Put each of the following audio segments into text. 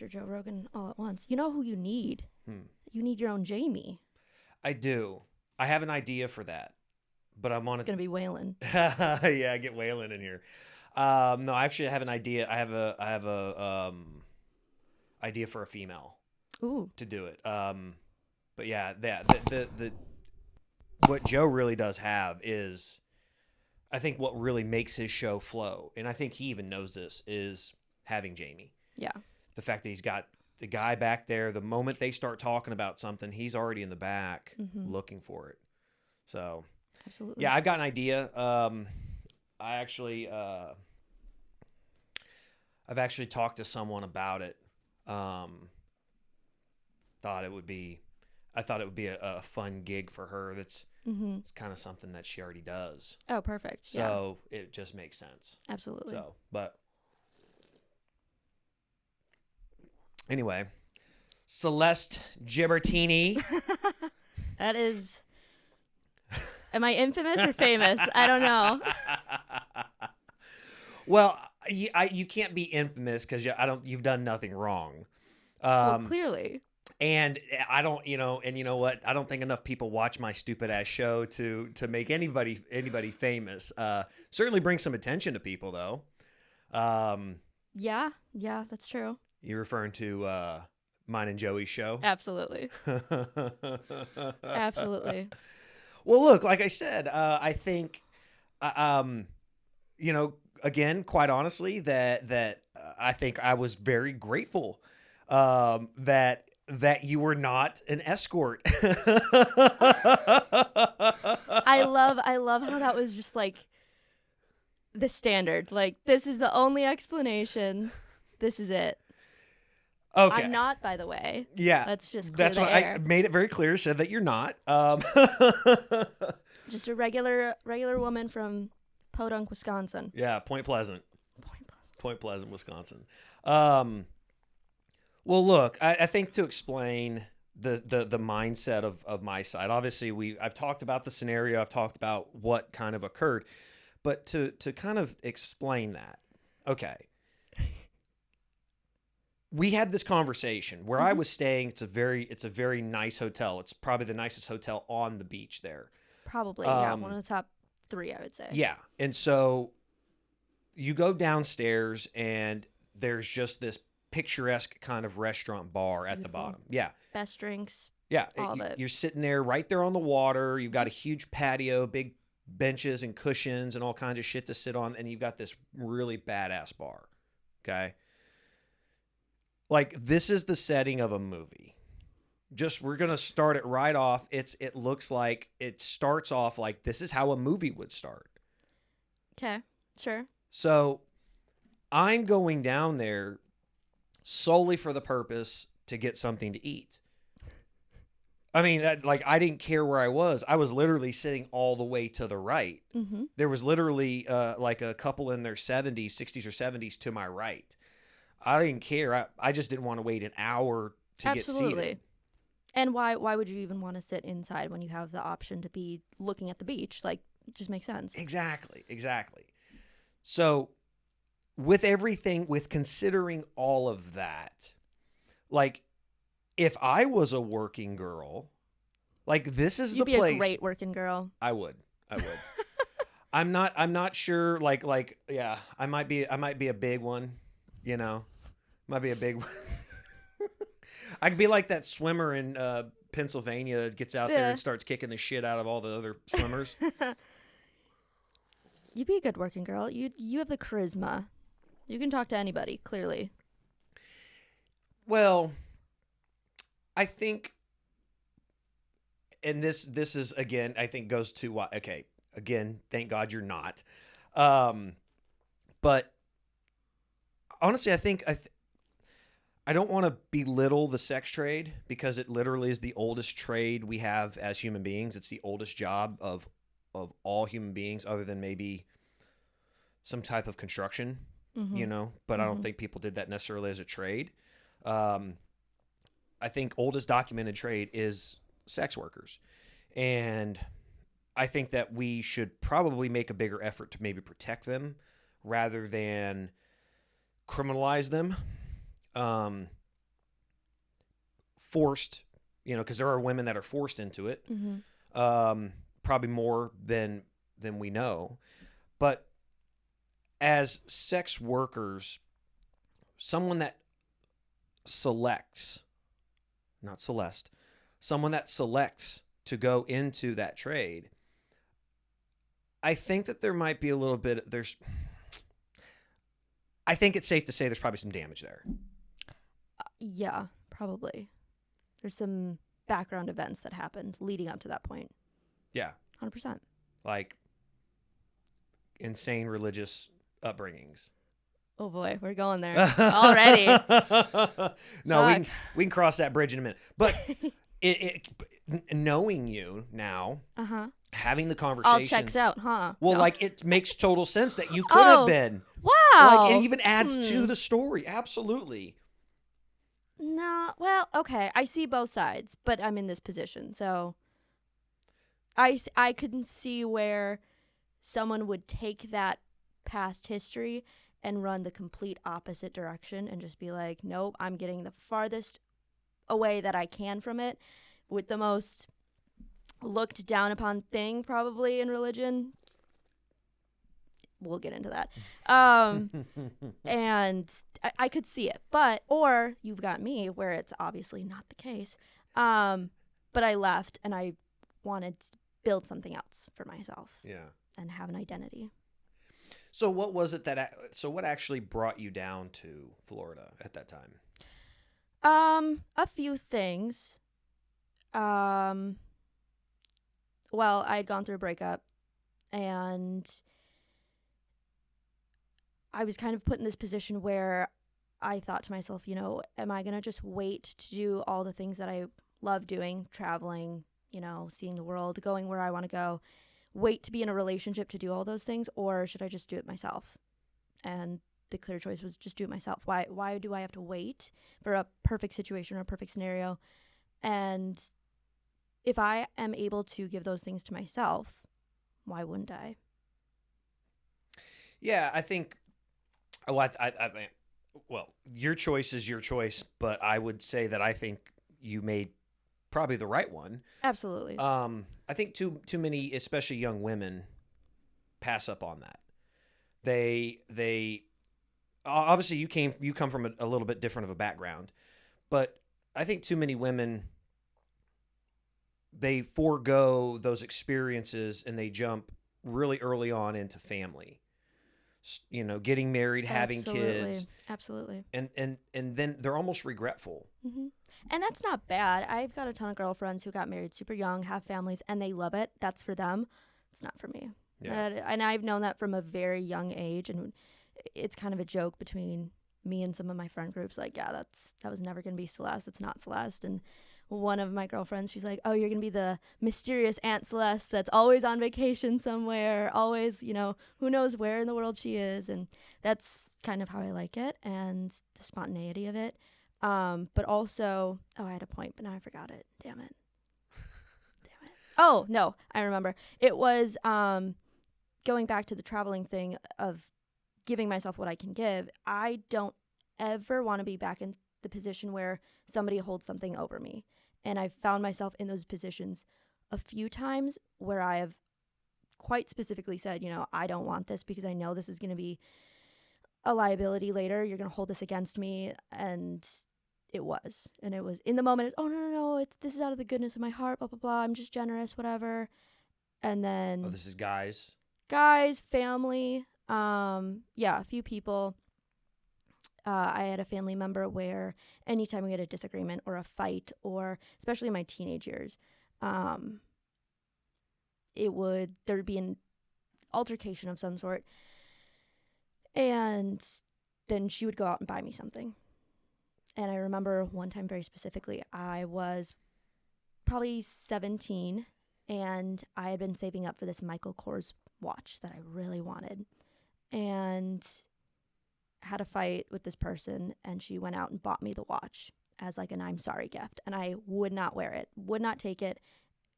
Mr. Joe Rogan all at once. You know who you need? Hmm. You need your own Jamie. I do. I have an idea for that, but I'm on It's going to be Waylon. Yeah, get Waylon in here. No, actually, I have an idea. I have a idea for a female Ooh. to do it. But yeah, the what Joe really does have is, I think what really makes his show flow, and I think he even knows this, is having Jamie. Yeah. The fact that he's got the guy back there, the moment they start talking about something, he's already in the back looking for it. So, absolutely. yeah, I've got an idea. I've actually talked to someone about it. I thought it would be a fun gig for her. It's kind of something that she already does. Oh, perfect. So it just makes sense. Absolutely. So, but anyway, Celeste Gibertini. That is. Am I infamous or famous? I don't know. Well, you can't be infamous because you've done nothing wrong. Well, clearly. And I don't, and you know what? I don't think enough people watch my stupid ass show to make anybody famous. Certainly bring some attention to people though. Yeah, that's true. You're referring to mine and Joey's show? Absolutely. Absolutely. Well, look, like I said, I think, again, quite honestly, that I think I was very grateful that you were not an escort. I love how that was just like the standard. Like, this is the only explanation. This is it. Okay. I'm not, by the way. Yeah. Let's just clear That's the what air. I made it very clear. Said that you're not. Just a regular woman from Podunk, Wisconsin. Yeah, Point Pleasant, Wisconsin. Well, look, I think to explain the mindset of my side, obviously I've talked about the scenario, I've talked about what kind of occurred, but to kind of explain that, okay. We had this conversation where I was staying. It's a very nice hotel. It's probably the nicest hotel on the beach there. Probably, yeah, one of the top 3, I would say. Yeah, and so you go downstairs, and there's just this picturesque kind of restaurant bar at the bottom. Yeah, best drinks. Yeah, all of it. You're sitting there right there on the water. You've got a huge patio, big benches and cushions, and all kinds of shit to sit on, and you've got this really badass bar. Okay. Like, this is the setting of a movie. We're going to start it right off. It looks like it starts off like this is how a movie would start. Okay, sure. So I'm going down there solely for the purpose to get something to eat. I mean, I didn't care where I was. I was literally sitting all the way to the right. Mm-hmm. There was literally like a couple in their 60s or 70s to my right. I didn't care. I just didn't want to wait an hour to get seated. And why would you even want to sit inside when you have the option to be looking at the beach? Like, it just makes sense. Exactly. So with considering all of that, like, if I was a working girl, like, this is the place. You'd be a great working girl. I would. I'm not sure. Like, yeah, I might be a big one, might be a big one. I could be like that swimmer in Pennsylvania that gets out there and starts kicking the shit out of all the other swimmers. You'd be a good working girl. You have the charisma. You can talk to anybody, clearly. Well, I think, and this is, again, I think goes to what, okay, again, thank God you're not. But honestly, I think I don't want to belittle the sex trade, because it literally is the oldest trade we have as human beings. It's the oldest job of all human beings, other than maybe some type of construction, but I don't think people did that necessarily as a trade. I think oldest documented trade is sex workers. And I think that we should probably make a bigger effort to maybe protect them rather than criminalize them. forced, because there are women that are forced into it, probably more than we know. But as sex workers, someone that selects, not Celeste, someone that selects to go into that trade, I think that there might be a little bit, I think it's safe to say there's probably some damage there. Yeah, probably. There's some background events that happened leading up to that point. Yeah. 100%. Like insane religious upbringings. Oh boy, we're going there already. No, we can cross that bridge in a minute. But knowing you now, having the conversation, all checks out, huh? Well, No. like it makes total sense that you could have been. Wow. Like it even adds to the story. Absolutely. No, well, okay. I see both sides, but I'm in this position, so I couldn't see where someone would take that past history and run the complete opposite direction and just be like, nope, I'm getting the farthest away that I can from it with the most looked down upon thing probably in religion. We'll get into that. And I could see it. Or you've got me where it's obviously not the case. But I left and I wanted to build something else for myself. Yeah. And have an identity. So what was it what actually brought you down to Florida at that time? A few things. Well, I had gone through a breakup and I was kind of put in this position where I thought to myself, am I going to just wait to do all the things that I love doing, traveling, seeing the world, going where I want to go, wait to be in a relationship to do all those things, or should I just do it myself? And the clear choice was just do it myself. Why do I have to wait for a perfect situation or a perfect scenario? And if I am able to give those things to myself, why wouldn't I? Yeah, I think. Well, your choice is your choice, but I would say that I think you made probably the right one. Absolutely. I think too many, especially young women, pass up on that. They obviously you come from a little bit different of a background, but I think too many women, they forego those experiences and they jump really early on into family. Getting married, having kids. Absolutely. And then they're almost regretful. Mm-hmm. And that's not bad. I've got a ton of girlfriends who got married super young, have families, and they love it. That's for them. It's not for me. Yeah. And I've known that from a very young age, and it's kind of a joke between me and some of my friend groups. Like, yeah, that was never going to be Celeste. It's not Celeste. And one of my girlfriends, she's like, oh, you're going to be the mysterious Aunt Celeste that's always on vacation somewhere, always, who knows where in the world she is. And that's kind of how I like it and the spontaneity of it. But also, I had a point, but now I forgot it. Damn it. Oh, no, I remember. It was going back to the traveling thing of giving myself what I can give. I don't ever want to be back in the position where somebody holds something over me. And I've found myself in those positions a few times where I have quite specifically said, I don't want this because I know this is going to be a liability later. You're going to hold this against me. And it was. And it was in the moment, oh, no. This is out of the goodness of my heart, blah, blah, blah. I'm just generous, whatever. And then. Oh, this is guys, family. A few people. I had a family member where anytime we had a disagreement or a fight, or especially in my teenage years, there'd be an altercation of some sort, and then she would go out and buy me something. And I remember one time very specifically, I was probably 17, and I had been saving up for this Michael Kors watch that I really wanted, and had a fight with this person, and she went out and bought me the watch as like an I'm sorry gift, and I would not wear it, would not take it,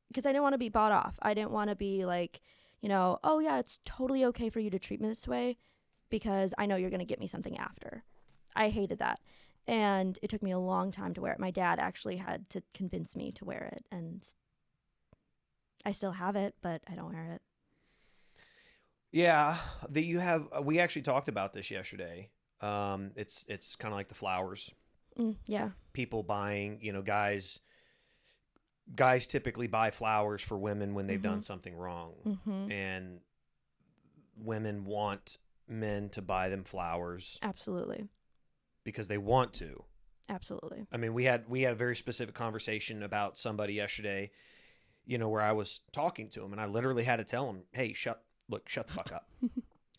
because I didn't want to be bought off. I didn't want to be like, oh yeah, it's totally okay for you to treat me this way because I know you're going to get me something after. I hated that. And it took me a long time to wear it. My dad actually had to convince me to wear it, and I still have it, but I don't wear it. Yeah, we actually talked about this yesterday. It's kind of like the flowers. Yeah. People buying, guys typically buy flowers for women when they've done something wrong. And women want men to buy them flowers. Absolutely. Because they want to. Absolutely. I mean, we had a very specific conversation about somebody yesterday, where I was talking to him and I literally had to tell him, hey, shut the fuck up.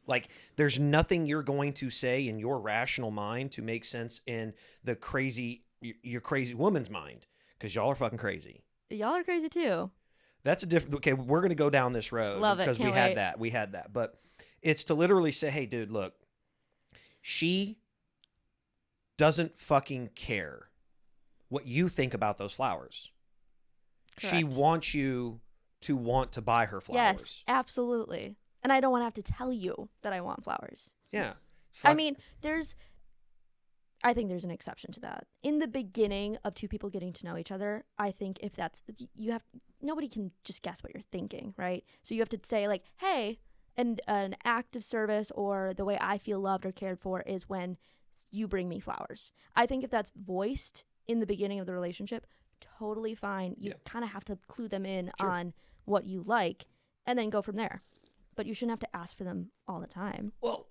Like, there's nothing you're going to say in your rational mind to make sense in your crazy woman's mind, because y'all are fucking crazy. Y'all are crazy too. That's a different. Okay, we're going to go down this road. Love it. Because we had that. But it's to literally say, hey, dude, look, she doesn't fucking care what you think about those flowers. Correct. She wants you to want to buy her flowers. Yes, absolutely. And I don't want to have to tell you that I want flowers. Yeah. I mean, I think there's an exception to that. In the beginning of two people getting to know each other, I think if that's, nobody can just guess what you're thinking, right? So you have to say like, hey, and an act of service or the way I feel loved or cared for is when you bring me flowers. I think if that's voiced in the beginning of the relationship, totally fine. You kind of have to clue them in on what you like and then go from there. But you shouldn't have to ask for them all the time. Well,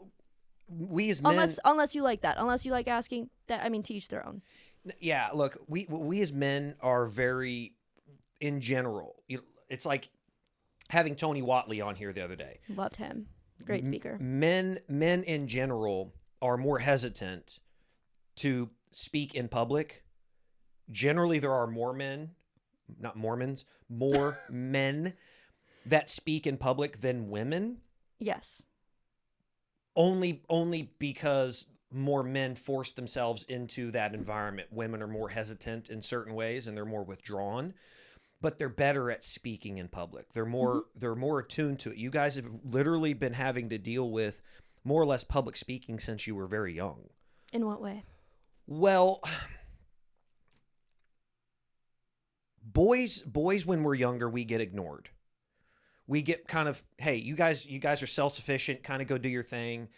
we as men... Unless you like that. Unless you like asking that. I mean, to each their own. Yeah, look, we as men are very, in general, it's like having Tony Watley on here the other day. Loved him. Great speaker. Men in general are more hesitant to speak in public. Generally, there are more men, not Mormons, more men that speak in public than women. Yes. Only because more men force themselves into that environment. Women are more hesitant in certain ways and they're more withdrawn, but they're better at speaking in public. They're more attuned to it. You guys have literally been having to deal with more or less public speaking since you were very young. In what way? Well, boys when we're younger, we get ignored. We get kind of, hey, you guys are self-sufficient, kind of go do your thing.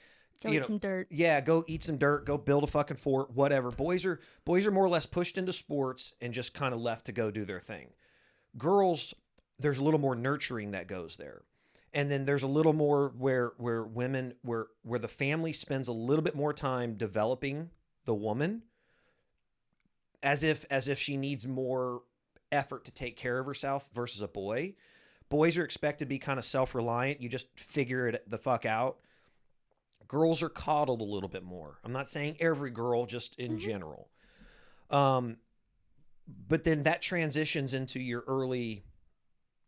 Go eat some dirt. Yeah, go eat some dirt, go build a fucking fort, whatever. Boys are more or less pushed into sports and just kind of left to go do their thing. Girls, there's a little more nurturing that goes there. And then there's a little more where women, where the family spends a little bit more time developing the woman as if she needs more effort to take care of herself versus a boy. Boys are expected to be kind of self-reliant. You just figure it the fuck out. Girls are coddled a little bit more. I'm not saying every girl, just in general. But then that transitions into your early,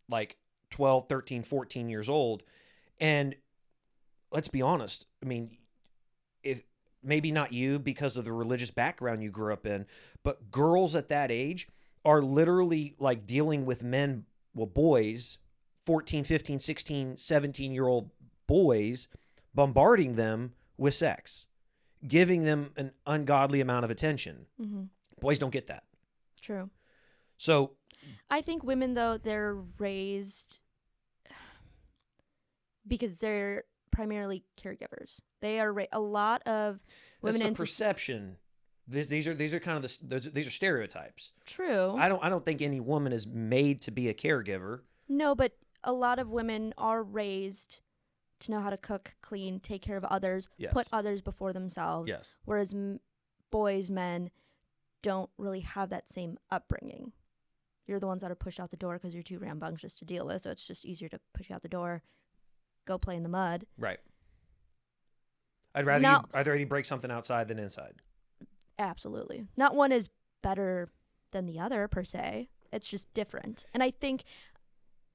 like 12, 13, 14 years old. And let's be honest. I mean, if maybe not you because of the religious background you grew up in, but girls at that age are literally like dealing with men, boys, 14, 15, 16, 17-year-old boys, bombarding them with sex, giving them an ungodly amount of attention. Mm-hmm. Boys don't get that. True. So I think women, though, they're raised because they're primarily caregivers. They are a lot of women. That's the perception. These are kind of these are stereotypes. True. I don't think any woman is made to be a caregiver. No, but a lot of women are raised to know how to cook, clean, take care of others, put others before themselves. Yes. Whereas boys, men don't really have that same upbringing. You're the ones that are pushed out the door because you're too rambunctious to deal with, so it's just easier to push you out the door, go play in the mud. Right. I'd rather you break something outside than inside. Absolutely. Not one is better than the other, per se. It's just different. And I think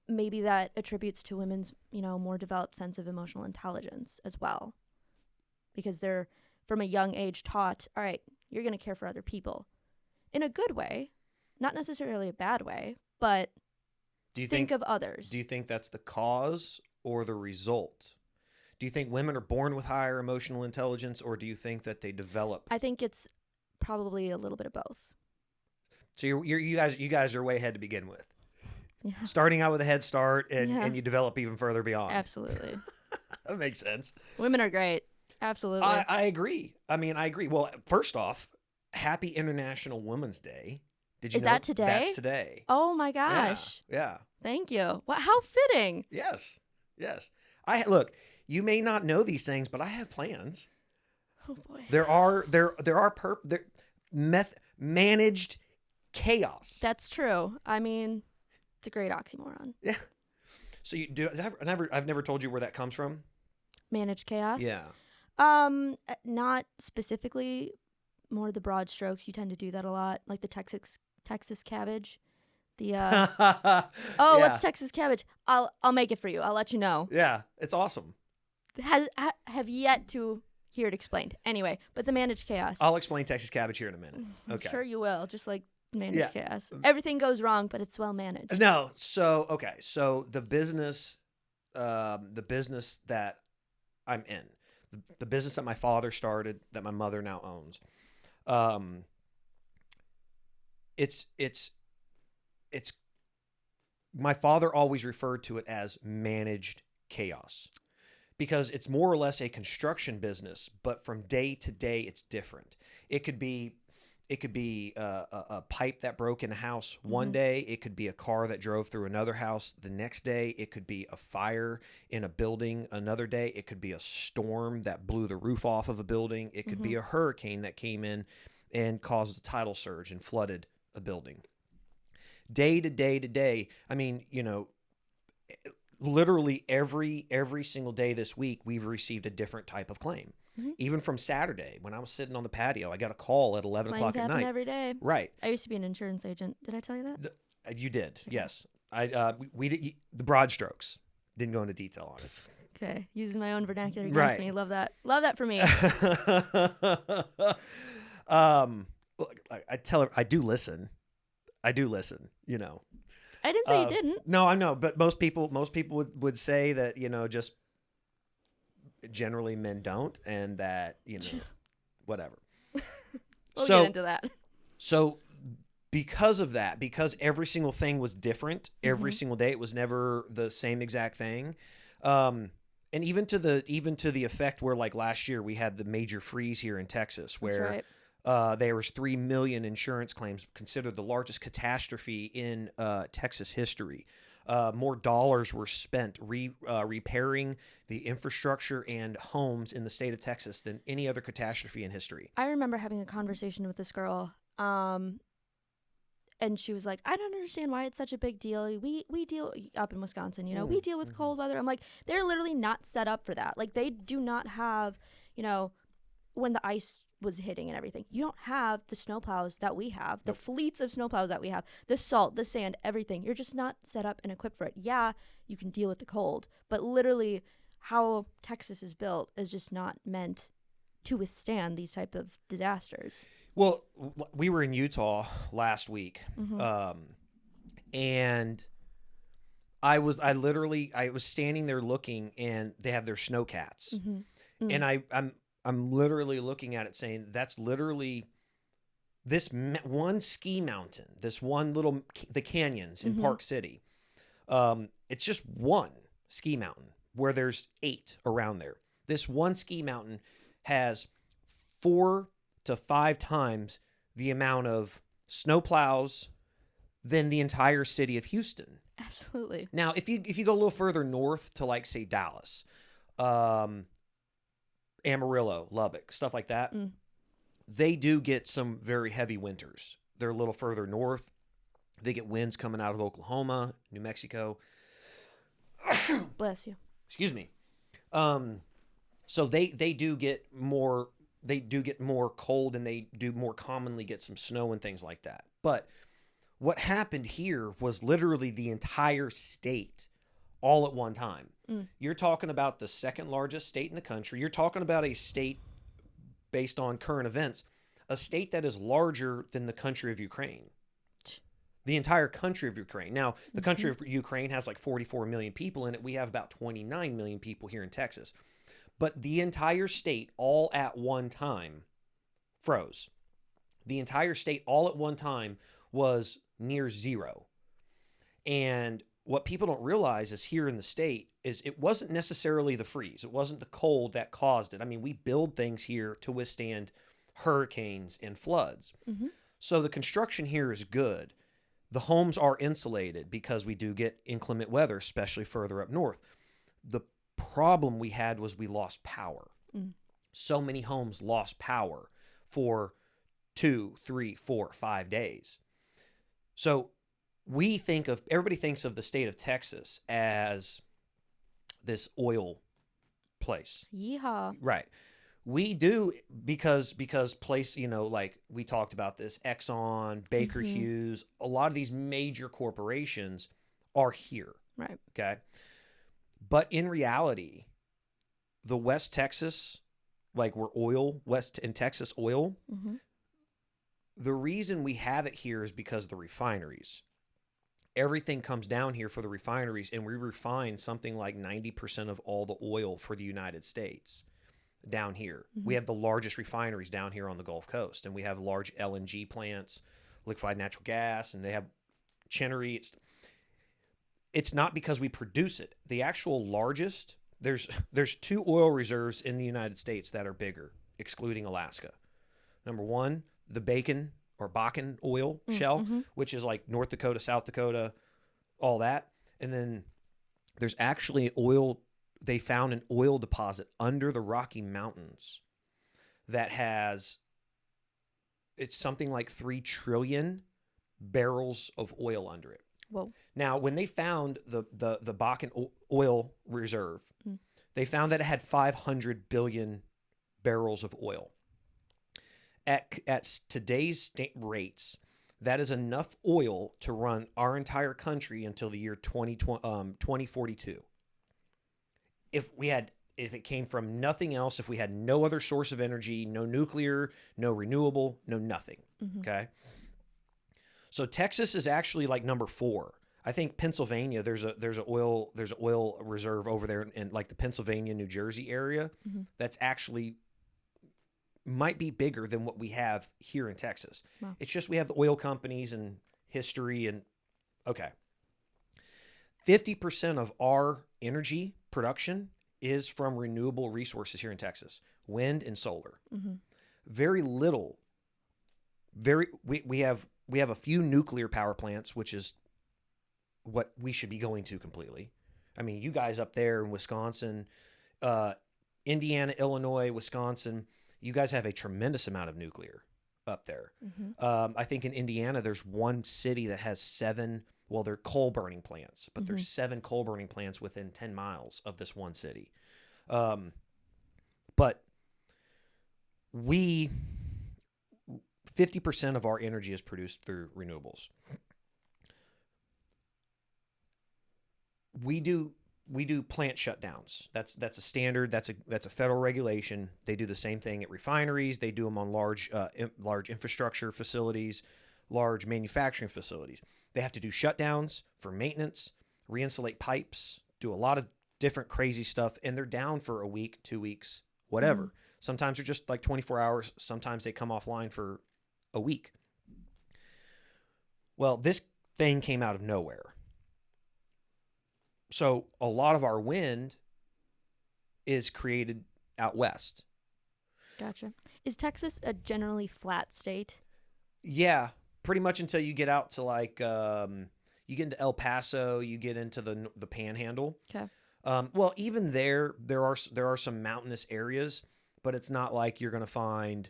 maybe that attributes to women's, more developed sense of emotional intelligence as well. Because they're, from a young age, taught, all right, you're going to care for other people. In a good way. Not necessarily a bad way, but think of others. Do you think that's the cause or the result? Do you think women are born with higher emotional intelligence, or do you think that they develop? I think it's probably a little bit of both. So you guys are way ahead to begin with. Yeah. Starting out with a head start, and you develop even further beyond. Absolutely. That makes sense. Women are great. Absolutely. I agree. I mean, I agree. Well, first off, Happy International Women's Day. Did you Is know that today? That's today. Oh my gosh. Yeah. Thank you. Well, how fitting. Yes. Look, you may not know these things, but I have plans. Oh boy. There are managed chaos. That's true. I mean, it's a great oxymoron. Yeah. So I've never told you where that comes from. Managed chaos? Yeah. Not specifically, more the broad strokes. You tend to do that a lot, like the Texas cabbage. The what's Texas cabbage? I'll make it for you. I'll let you know. Yeah, it's awesome. Have yet to hear it explained. Anyway, but the managed chaos. I'll explain Texas cabbage here in a minute. Okay. I'm sure you will, just like managed chaos. Everything goes wrong, but it's well managed. No, so the business that I'm in, the business that my father started, that my mother now owns, it's my father always referred to it as managed chaos because it's more or less a construction business, but from day to day it's different. It could be a pipe that broke in a house one day. It could be a car that drove through another house the next day. It could be a fire in a building another day. It could be a storm that blew the roof off of a building. It could be a hurricane that came in and caused a tidal surge and flooded a building. Day to day to day. I mean, literally every single day this week, we've received a different type of claim. Even from Saturday, when I was sitting on the patio, I got a call at 11 Claims o'clock at happen night. Every day. Right. I used to be an insurance agent. Did I tell you that? You did. Okay. Yes. We did the broad strokes. Didn't go into detail on it. Okay. Using my own vernacular against me. Love that. Love that for me. I tell her I do listen. I didn't say you didn't. No, I know, but most people would say that, just generally men don't, and that, whatever. We'll get into that. So because of that, because every single thing was different, every single day, it was never the same exact thing. And even to the effect where, like, last year we had the major freeze here in Texas where there was 3 million insurance claims, considered the largest catastrophe in Texas history. More dollars were spent repairing the infrastructure and homes in the state of Texas than any other catastrophe in history. I remember having a conversation with this girl, and she was like, I don't understand why it's such a big deal. We deal up in Wisconsin, we deal with cold weather. I'm like, they're literally not set up for that. Like, they do not have, when the ice was hitting and everything, you don't have the snowplows that we have, the fleets of snowplows that we have, the salt, the sand, everything. You're just not set up and equipped for it. Yeah, you can deal with the cold, but literally how Texas is built is just not meant to withstand these type of disasters. Well, we were in Utah last week, and I was standing there looking, and they have their snowcats, and I'm literally looking at it saying, that's literally this one ski mountain, this one the canyons in Park City. It's just one ski mountain where there's 8 around there. This one ski mountain has 4 to 5 times the amount of snowplows than the entire city of Houston. Absolutely. Now, if you go a little further north to, like, say, Dallas, Amarillo, Lubbock, stuff like that, they do get some very heavy winters. They're a little further north. They get winds coming out of Oklahoma, New Mexico. Bless you. Excuse me. So they do get more cold, and they do more commonly get some snow and things like that. But what happened here was literally the entire state all at one time. You're talking about the second largest state in the country. You're talking about a state, based on current events, a state that is larger than the country of Ukraine. The entire country of Ukraine. Now, the country of Ukraine has like 44 million people in it. We have about 29 million people here in Texas. But the entire state, all at one time, froze. The entire state all at one time was near zero. And what people don't realize is here in the state is it wasn't necessarily the freeze. It wasn't the cold that caused it. I mean, we build things here to withstand hurricanes and floods. Mm-hmm. So the construction here is good. The homes are insulated because we do get inclement weather, especially further up north. The problem we had was we lost power. Mm. So many homes lost power for 2, 3, 4, 5 days. So everybody thinks of the state of Texas as this oil place. Yeehaw. Right. We do because place, like we talked about this, Exxon, Baker Mm-hmm. Hughes, a lot of these major corporations are here. Right. Okay. But in reality, the West Texas, like West and Texas oil, Mm-hmm. the reason we have it here is because of the refineries. Everything comes down here for the refineries, and we refine something like 90% of all the oil for the United States down here. Mm-hmm. We have the largest refineries down here on the Gulf Coast, and we have large LNG plants, liquefied natural gas, and they have Chenery. It's not because we produce it. The actual largest, there's 2 oil reserves in the United States that are bigger, excluding Alaska. Number 1, the Bakken oil shell, Mm-hmm. which is like North Dakota, South Dakota, all that. And then there's actually they found an oil deposit under the Rocky Mountains that it's something like 3 trillion barrels of oil under it. Whoa. Now, when they found the Bakken oil reserve, they found that it had 500 billion barrels of oil. At today's rates, that is enough oil to run our entire country until the year 2042. If it came from nothing else, if we had no other source of energy, no nuclear, no renewable, no nothing. Mm-hmm. Okay. So Texas is actually like number 4. I think Pennsylvania, there's an oil reserve over there in like the Pennsylvania, New Jersey area. Mm-hmm. That's actually might be bigger than what we have here in Texas. Wow. It's just we have the oil companies and history and okay. 50% of our energy production is from renewable resources here in Texas, wind and solar. Mm-hmm. Very little. We have a few nuclear power plants, which is what we should be going to completely. I mean, you guys up there in Wisconsin, Indiana, Illinois, Wisconsin, you guys have a tremendous amount of nuclear up there. Mm-hmm. I think in Indiana, there's one city that has 7, well, they're coal burning plants, but there's 7 coal burning plants within 10 miles of this one city. But 50% of our energy is produced through renewables. We do plant shutdowns. That's a standard. That's a federal regulation. They do the same thing at refineries. They do them on large infrastructure facilities, large manufacturing facilities. They have to do shutdowns for maintenance, re-insulate pipes, do a lot of different crazy stuff, and they're down for a week, 2 weeks, whatever. Mm-hmm. Sometimes they're just like 24 hours. Sometimes they come offline for a week. Well, this thing came out of nowhere. So a lot of our wind is created out west. Gotcha. Is Texas a generally flat state? Yeah, pretty much until you get out to like you get into El Paso, you get into the Panhandle. Okay. Well, even there are some mountainous areas, but it's not like you're going to find,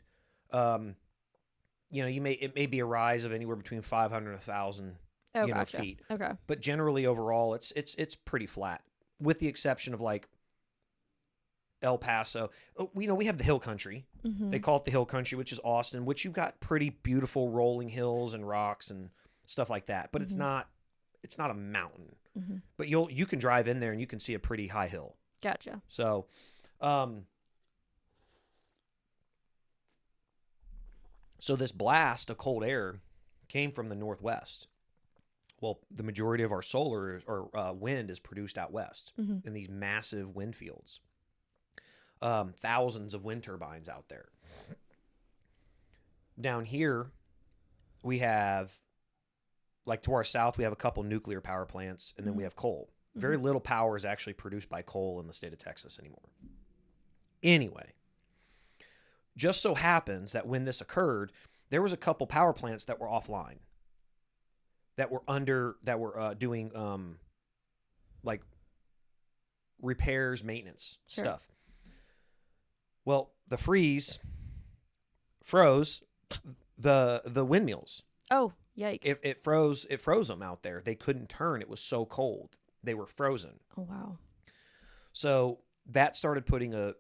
it may be a rise of anywhere between 500 and 1,000 Gotcha. feet. Okay. But generally, overall, it's pretty flat, with the exception of like El Paso. We have the hill country. Mm-hmm. They call it the hill country, which is Austin, which you've got pretty beautiful rolling hills and rocks and stuff like that. But it's not a mountain. Mm-hmm. But you can drive in there and you can see a pretty high hill. Gotcha. So, so this blast of cold air came from the northwest. Well, the majority of our solar or wind is produced out west in these massive wind fields. Thousands of wind turbines out there. down here, we have, like to our south, we have a couple nuclear power plants, and then we have coal. Very little power is actually produced by coal in the state of Texas anymore. Anyway, just so happens that when this occurred, there was a couple power plants that were offline, that were doing like repairs, maintenance stuff. Well, the freeze froze the windmills. Oh, yikes! It froze them out there. They couldn't turn. It was so cold. They were frozen. Oh wow! So that started putting a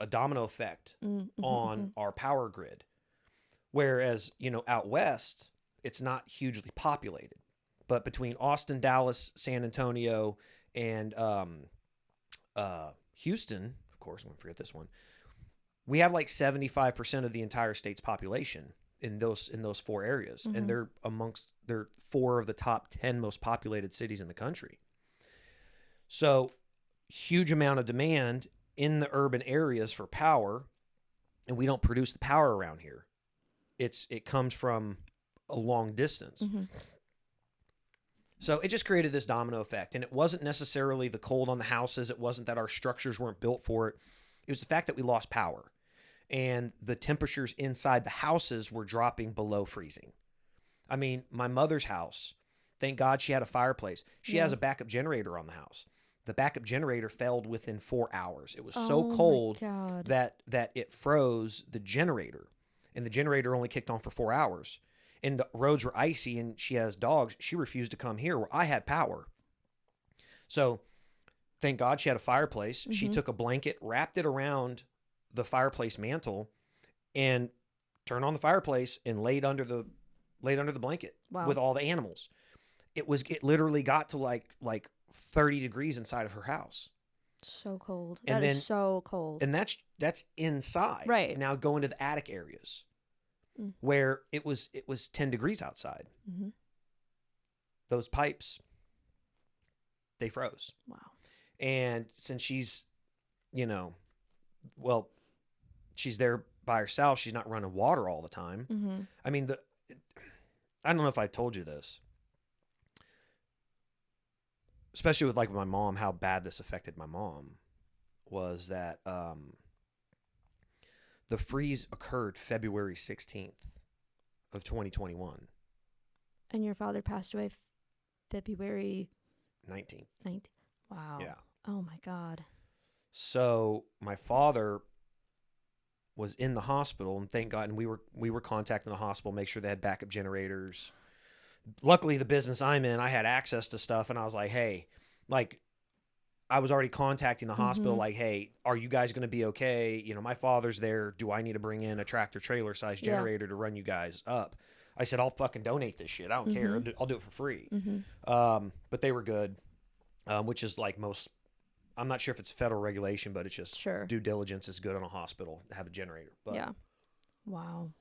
domino effect on our power grid. Whereas, out west, it's not hugely populated. But between Austin, Dallas, San Antonio, and Houston, of course, I'm going to forget this one, we have like 75% of the entire state's population in those four areas. And they're 4 of the top 10 most populated cities in the country. So huge amount of demand in the urban areas for power, and we don't produce the power around here. It comes from a long distance. So it just created this domino effect. And it wasn't necessarily the cold on the houses. It wasn't that our structures weren't built for it. It was the fact that we lost power. And the temperatures inside the houses were dropping below freezing. I mean, my mother's house, thank God she had a fireplace. She has a backup generator on the house. The backup generator failed within 4 hours. It was so cold that it froze the generator. And the generator only kicked on for 4 hours. And the roads were icy, and she has dogs. She refused to come here where I had power. So thank God she had a fireplace. She took a blanket, wrapped it around the fireplace mantle, and turned on the fireplace and laid under the blanket with all the animals. It literally got to like 30 degrees inside of her house. So cold. And that is so cold. And that's inside. Right. Now go into the attic areas where it was 10 degrees outside. Those pipes, they froze. Wow. And since she's, she's there by herself, she's not running water all the time. I mean, I don't know if I told you this, especially with like my mom, how bad this affected my mom was that the freeze occurred February 16th of 2021. And your father passed away February 19th. Wow. Yeah. Oh my God. So my father was in the hospital, and thank God, and we were contacting the hospital, make sure they had backup generators. Luckily, the business I'm in, I had access to stuff, and I was like, hey, like, I was already contacting the hospital, like, hey, are you guys going to be okay? My father's there. Do I need to bring in a tractor trailer size generator to run you guys up? I said, I'll fucking donate this shit. I don't care. I'll do it for free. But they were good, which is like most, I'm not sure if it's federal regulation, but it's just due diligence is good on a hospital to have a generator. But, yeah. Wow.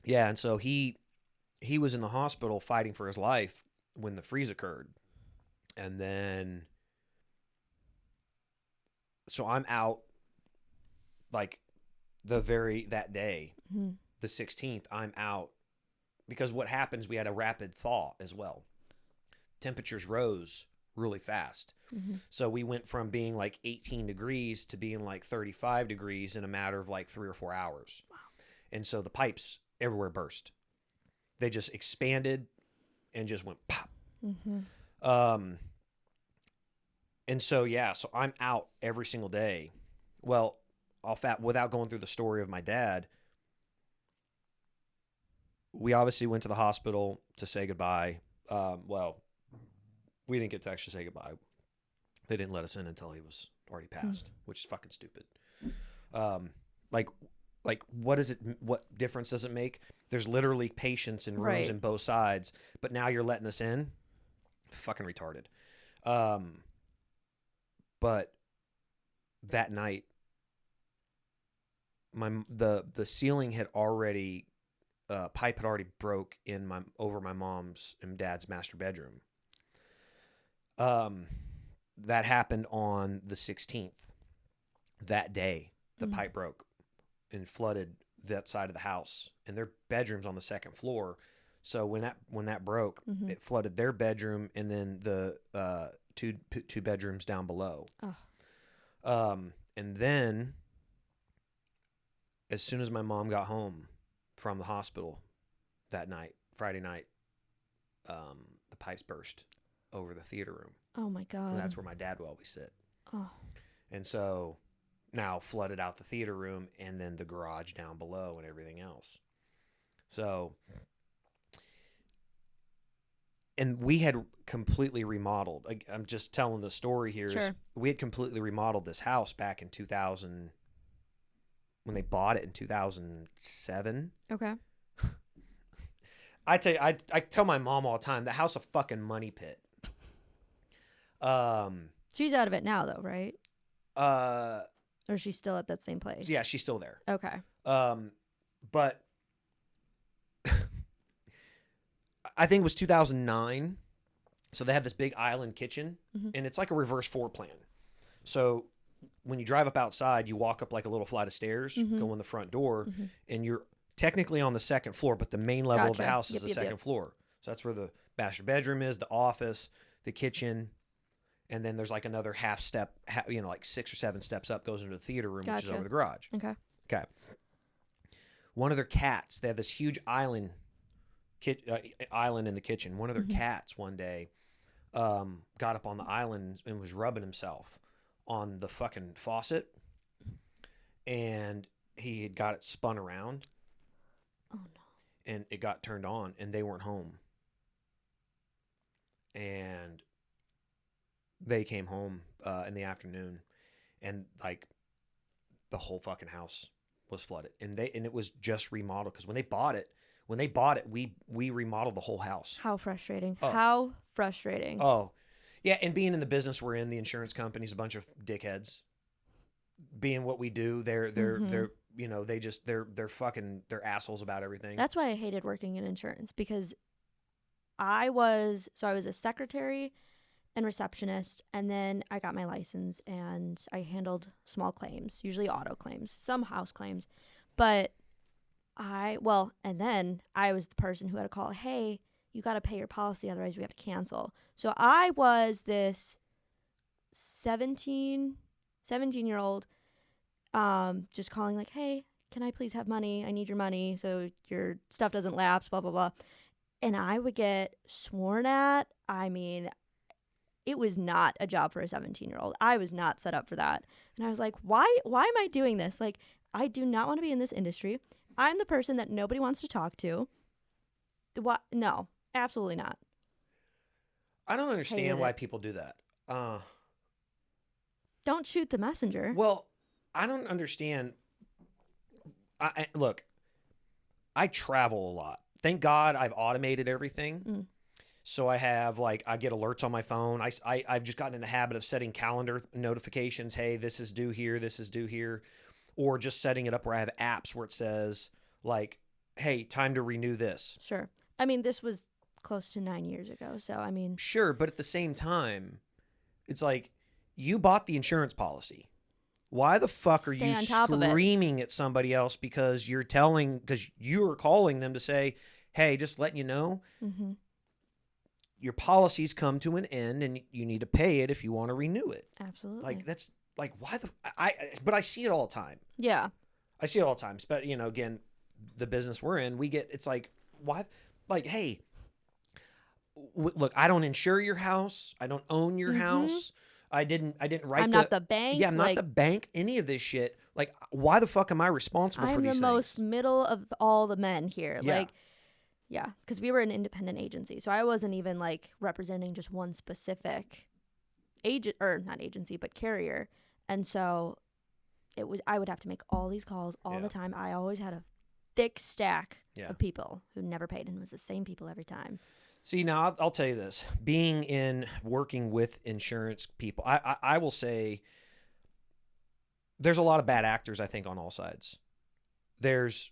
Yeah, and so he was in the hospital fighting for his life when the freeze occurred. And then, so I'm out like that day, the 16th, I'm out because what happens, we had a rapid thaw as well. Temperatures rose really fast. So we went from being like 18 degrees to being like 35 degrees in a matter of like 3 or 4 hours. Wow. And so the pipes everywhere burst. They just expanded and just went pop. And so, so I'm out every single day. Well, without going through the story of my dad, we obviously went to the hospital to say goodbye. We didn't get to actually say goodbye. They didn't let us in until he was already passed, which is fucking stupid. Like what difference does it make? There's literally patients in rooms in both sides, but now you're letting us in? Fucking retarded. But that night, the ceiling had already, pipe had already broke over my mom's and dad's master bedroom. That happened on the 16th. That day, the pipe broke. and flooded that side of the house, and their bedroom's on the second floor. So when that broke, it flooded their bedroom and then the two bedrooms down below. And then as soon as my mom got home from the hospital that night, Friday night, the pipes burst over the theater room. Oh my God. And that's where my dad would always sit. Oh. And so now flooded out the theater room and then the garage down below and everything else. So, and we had completely remodeled. I'm just telling the story here. Sure. We had completely remodeled this house back in 2000, when they bought it in 2007. Okay. I tell my mom all the time, the house a fucking money pit. She's out of it now, though, right? Or is she still at that same place? Yeah, she's still there. Okay. But I think it was 2009. So they have this big island kitchen, and it's like a reverse floor plan. So when you drive up outside, you walk up like a little flight of stairs, go in the front door, and you're technically on the second floor, but the main level of the house is the second floor. So that's where the master bedroom is, the office, the kitchen, and then there's like another half step, like 6 or 7 steps up goes into the theater room, which is over the garage. Okay. One of their cats, they have this huge island in the kitchen. One of their cats one day got up on the island and was rubbing himself on the fucking faucet, and he had got it spun around. Oh no. And it got turned on, and they weren't home. And they came home in the afternoon, and like the whole fucking house was flooded, and it was just remodeled, because when they bought it, we remodeled the whole house. How frustrating. How frustrating. Oh, yeah. And being in the business we're in, the insurance company's a bunch of dickheads. Being what we do, they're assholes about everything. That's why I hated working in insurance, because I was a secretary and receptionist, and then I got my license and I handled small claims, usually auto claims, some house claims. But and then I was the person who had to call, hey, you got to pay your policy, otherwise we have to cancel. So I was this 17-year-old just calling like, hey, can I please have money? I need your money so your stuff doesn't lapse, blah, blah, blah. And I would get sworn at. I mean, it was not a job for a 17-year-old. I was not set up for that. And I was like, why am I doing this? Like, I do not want to be in this industry. I'm the person that nobody wants to talk to. What? No, absolutely not. I don't understand why people do that. Don't shoot the messenger. Well, I don't understand. Look, I travel a lot. Thank God I've automated everything. So I have, I get alerts on my phone. I've just gotten in the habit of setting calendar notifications. Hey, this is due here. This is due here. Or just setting it up where I have apps where it says, hey, time to renew this. Sure. I mean, this was close to 9 years ago. So, I mean. Sure. But at the same time, it's like, you bought the insurance policy. Why the fuck are you screaming at somebody else because you are calling them to say, hey, just letting you know, your policy's come to an end and you need to pay it if you want to renew it. Absolutely. Why but I see it all the time. Yeah. I see it all the time. But, again, the business we're in, it's like, why? Hey, look, I don't insure your house. I don't own your house. I didn't write. I'm not the bank. Yeah, I'm not the bank. Any of this shit. Why the fuck am I responsible for these things? I'm the most middle of all the men here. Yeah. Yeah, because we were an independent agency, so I wasn't even representing just one specific agent, or not agency, but carrier. And so I would have to make all these calls all the time. I always had a thick stack of people who never paid, and it was the same people every time. See, now I'll tell you this. Working with insurance people, I will say there's a lot of bad actors, I think, on all sides. There's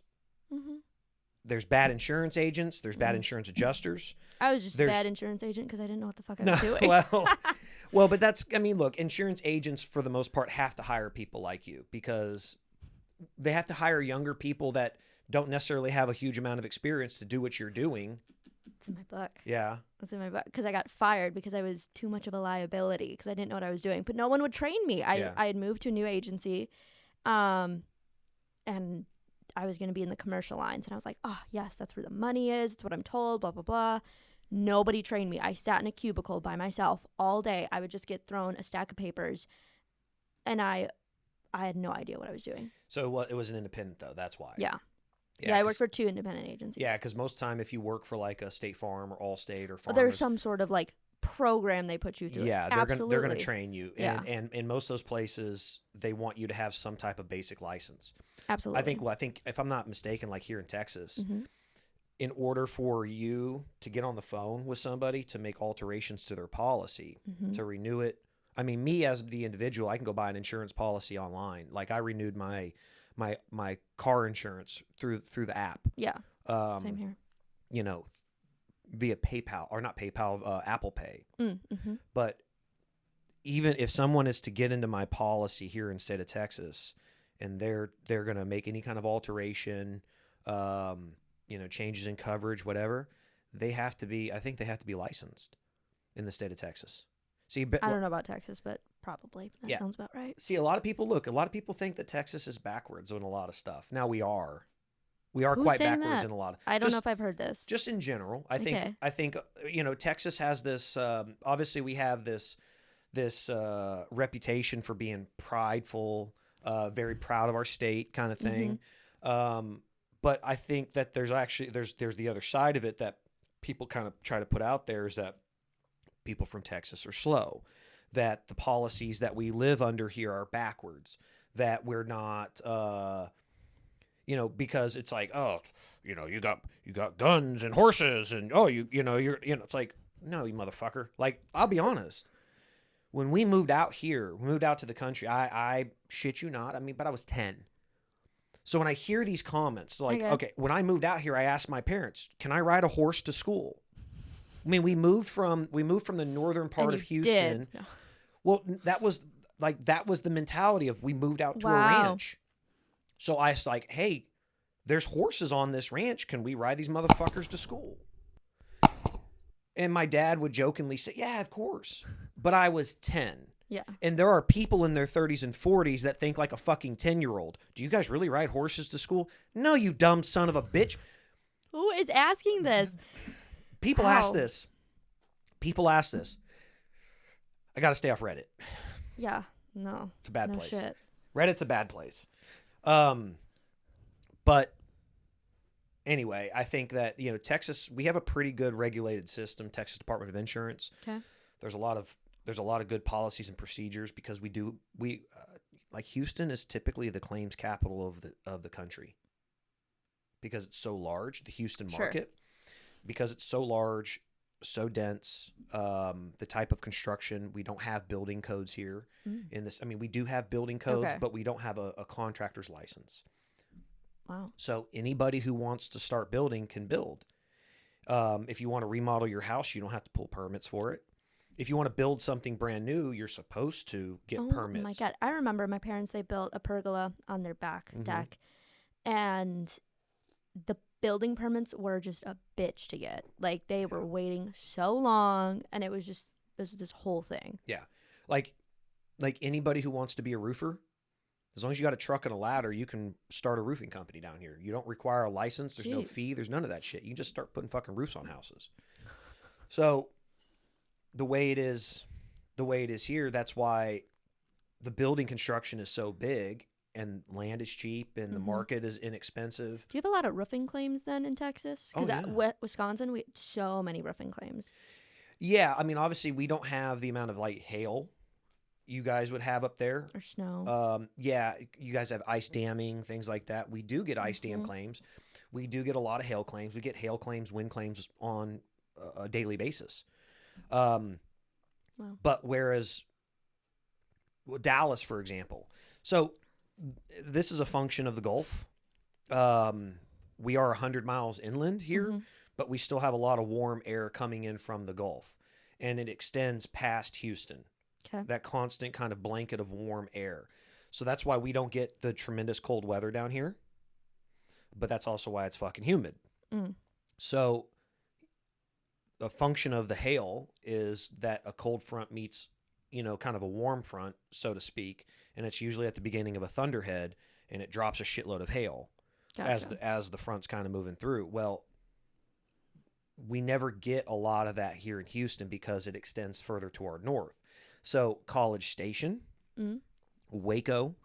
bad insurance agents. There's bad insurance adjusters. I was just a bad insurance agent because I didn't know what the fuck I was doing. But look, insurance agents for the most part have to hire people like you because they have to hire younger people that don't necessarily have a huge amount of experience to do what you're doing. It's in my book. Yeah. It's in my book because I got fired because I was too much of a liability because I didn't know what I was doing. But no one would train me. I had moved to a new agency, and I was going to be in the commercial lines. And I was like, oh, yes, that's where the money is. It's what I'm told, blah, blah, blah. Nobody trained me. I sat in a cubicle by myself all day. I would just get thrown a stack of papers, and I had no idea what I was doing. So it was an independent, though. That's why. Yeah, I worked for 2 independent agencies. Yeah, because most time if you work for like a State Farm or Allstate or Farmers, there's some sort of like program they put you through. Yeah, they're gonna train you. Yeah. And in most of those places, they want you to have some type of basic license. Absolutely. I think if I'm not mistaken, like here in Texas, mm-hmm. in order for you to get on the phone with somebody to make alterations to their policy, mm-hmm. to renew it. I mean, me as the individual, I can go buy an insurance policy online. Like I renewed my car insurance through the app. Yeah. Same here. You know, via PayPal or not PayPal, Apple Pay. Mm-hmm. But even if someone is to get into my policy here in the state of Texas, and they're going to make any kind of alteration, changes in coverage, whatever, they have to be. I think they have to be licensed in the state of Texas. See, I don't know about Texas, but probably that sounds about right. See, a lot of people think that Texas is backwards on a lot of stuff. Now we are. We are Who's quite saying backwards that? in a lot of. I don't know if I've heard this. Just in general, I think Texas has this. Obviously, we have this reputation for being prideful, very proud of our state, kind of thing. Mm-hmm. But I think that there's the other side of it that people kind of try to put out there is that people from Texas are slow, that the policies that we live under here are backwards, that we're not. Because it's like, oh, you got guns and horses and it's like, no, you motherfucker. Like, I'll be honest. When we moved out here, we moved out to the country, I shit you not. I mean, but I was 10. So when I hear these comments, like, okay, when I moved out here, I asked my parents, can I ride a horse to school? I mean, we moved from the northern part of Houston. No. Well, that was the mentality of we moved out to a ranch. So I was like, hey, there's horses on this ranch. Can we ride these motherfuckers to school? And my dad would jokingly say, yeah, of course. But I was 10. Yeah. And there are people in their 30s and 40s that think like a fucking 10-year-old. Do you guys really ride horses to school? No, you dumb son of a bitch. Who is asking this? People ask this. I got to stay off Reddit. Yeah. No. It's a bad place. Shit. Reddit's a bad place. But anyway, I think that, Texas, we have a pretty good regulated system, Texas Department of Insurance. Okay. There's a lot of good policies and procedures because like Houston is typically the claims capital of the country because it's so large, the Houston market, because it's so large, so dense, the type of construction, we don't have building codes here in this. I mean, we do have building codes, but we don't have a contractor's license. Wow. So anybody who wants to start building can build. If you want to remodel your house, you don't have to pull permits for it. If you want to build something brand new, you're supposed to get permits. Oh my God. I remember my parents, they built a pergola on their back deck, and the building permits were just a bitch to get. Like, they were waiting so long, and it was this whole thing. Yeah. Like anybody who wants to be a roofer, as long as you got a truck and a ladder, you can start a roofing company down here. You don't require a license. There's no fee. There's none of that shit. You can just start putting fucking roofs on houses. So the way it is here, that's why the building construction is so big and land is cheap and the market is inexpensive. Do you have a lot of roofing claims then in Texas? Because at Wisconsin, we had so many roofing claims. Yeah. I mean, obviously we don't have the amount of like hail you guys would have up there. Or snow. Yeah, you guys have ice damming, things like that. We do get ice dam claims. We do get a lot of hail claims. We get hail claims, wind claims on a daily basis. But whereas Dallas, for example, so this is a function of the Gulf. We are 100 miles inland here, but we still have a lot of warm air coming in from the Gulf, and it extends past Houston. Okay. That constant kind of blanket of warm air. So that's why we don't get the tremendous cold weather down here. But that's also why it's fucking humid. Mm. So the function of the hail is that a cold front meets, kind of a warm front, so to speak, and it's usually at the beginning of a thunderhead, and it drops a shitload of hail as the front's kind of moving through. Well, we never get a lot of that here in Houston because it extends further to our north. So College Station, Waco,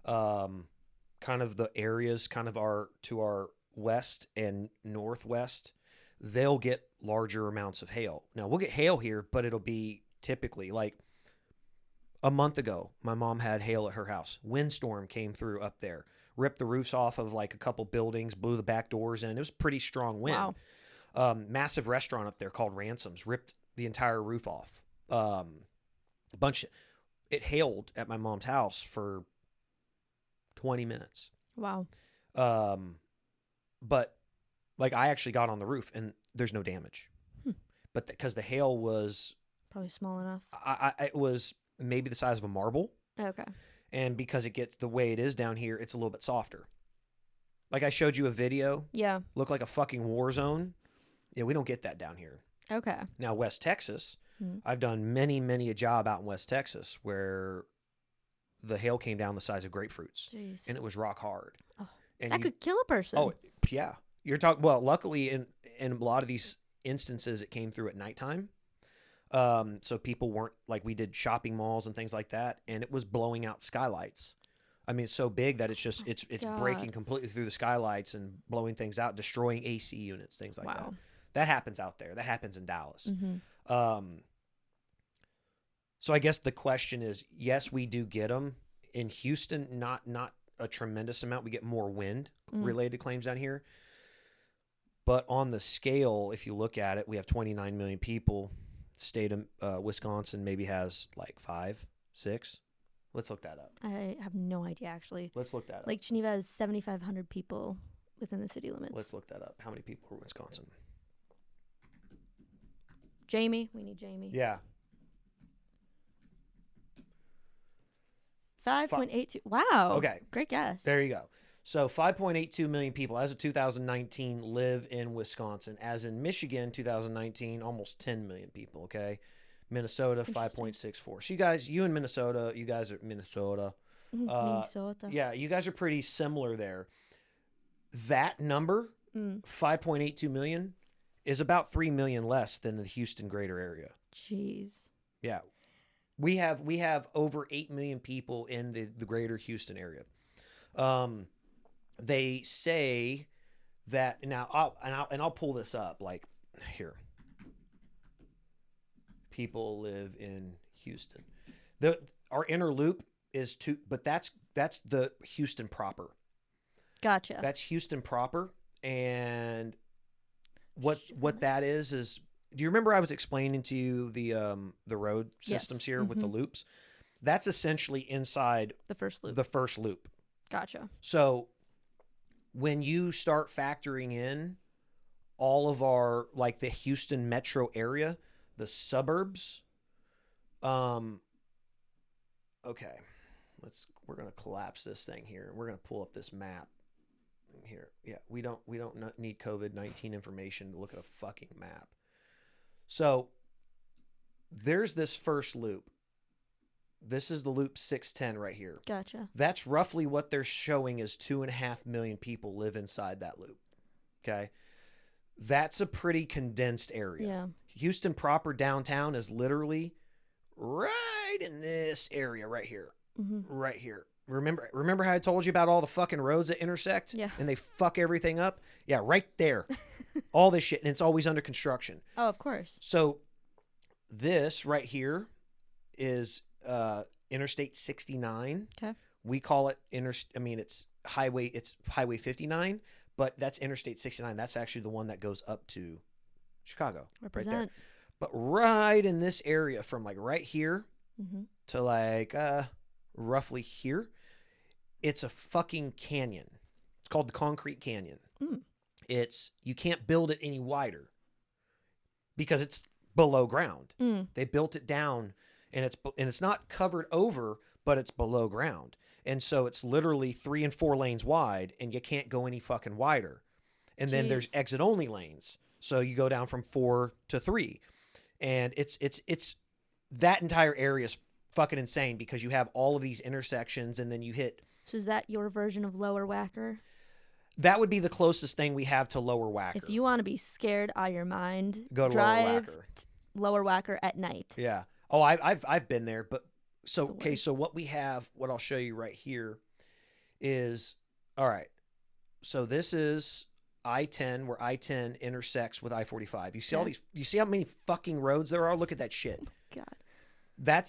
kind of the areas kind of to our west and northwest, they'll get larger amounts of hail. Now, we'll get hail here, but it'll be typically like a month ago, my mom had hail at her house. Windstorm came through up there, ripped the roofs off of like a couple buildings, blew the back doors in. It was pretty strong wind. Wow. Massive restaurant up there called Ransom's ripped the entire roof off. It hailed at my mom's house for 20 minutes. Wow. But like I actually got on the roof and there's no damage. But because the hail was probably small enough. It was maybe the size of a marble. Okay. And because it gets the way it is down here, it's a little bit softer. Like I showed you a video. Yeah. Looked like a fucking war zone. Yeah, we don't get that down here. Okay. Now, West Texas, I've done many a job out in West Texas where the hail came down the size of grapefruits. Jeez. And it was rock hard. Oh, and that could kill a person. Oh, yeah. You're talking, well, luckily in a lot of these instances, it came through at nighttime. So people weren't, like we did shopping malls and things like that, and it was blowing out skylights. I mean, it's so big that it's just, it's breaking completely through the skylights and blowing things out, destroying AC units, things like that. That happens out there. That happens in Dallas. So I guess the question is, yes, we do get them in Houston, not a tremendous amount. We get more wind related claims down here. But on the scale, if you look at it, we have 29 million people. State of Wisconsin maybe has like 5, 6. Let's look that up. I have no idea, actually. Let's look that up. Lake Geneva has 7,500 people within the city limits. Let's look that up. How many people are in Wisconsin? Jamie. We need Jamie. Yeah. 5.82. Wow. Okay. Great guess. There you go. So 5.82 million people as of 2019 live in Wisconsin. As in Michigan, 2019, almost 10 million people, okay? Minnesota, 5.64. So you in Minnesota, you guys are Minnesota. Minnesota. Yeah, you guys are pretty similar there. That number, 5.82 million, is about 3 million less than the Houston greater area. Jeez. Yeah. We have over 8 million people in the greater Houston area. They say that now, I'll pull this up. Like here, people live in Houston. Our inner loop is but that's the Houston proper. Gotcha. That's Houston proper, and what that is. Do you remember I was explaining to you the road systems here with the loops? That's essentially inside the first loop. The first loop. Gotcha. So when you start factoring in all of our, like the Houston metro area, the suburbs, okay, we're going to collapse this thing here. We're going to pull up this map here. Yeah, we don't need COVID-19 information to look at a fucking map. So there's this first loop. This is the loop 610 right here. Gotcha. That's roughly what they're showing is 2.5 million people live inside that loop. Okay. That's a pretty condensed area. Yeah. Houston proper downtown is literally right in this area right here. Right here. Remember how I told you about all the fucking roads that intersect? Yeah. And they fuck everything up? Yeah, right there. All this shit, and it's always under construction. Oh, of course. So this right here is Interstate 69. Okay. We call it it's Highway 59, but that's Interstate 69. That's actually the one that goes up to Chicago. Represent. Right there. But right in this area from like right here to like roughly here, it's a fucking canyon. It's called the Concrete Canyon. You can't build it any wider because it's below ground. They built it down. and it's not covered over, but it's below ground. And so it's literally 3 and 4 lanes wide, and you can't go any fucking wider. And then there's Jeez. exit only lanes. So you go down from 4 to 3. And it's that entire area is fucking insane because you have all of these intersections, and then you hit. So is that your version of Lower Wacker? That would be the closest thing we have to Lower Wacker. If you want to be scared out of your mind, go to drive Lower Wacker. Lower Wacker at night. Yeah. Oh, I've been there, but so okay. So what we have, what I'll show you right here, is all right. So this is I-10, where I-10 intersects with I-45. You see all these? You see how many fucking roads there are? Look at that shit. Oh my God.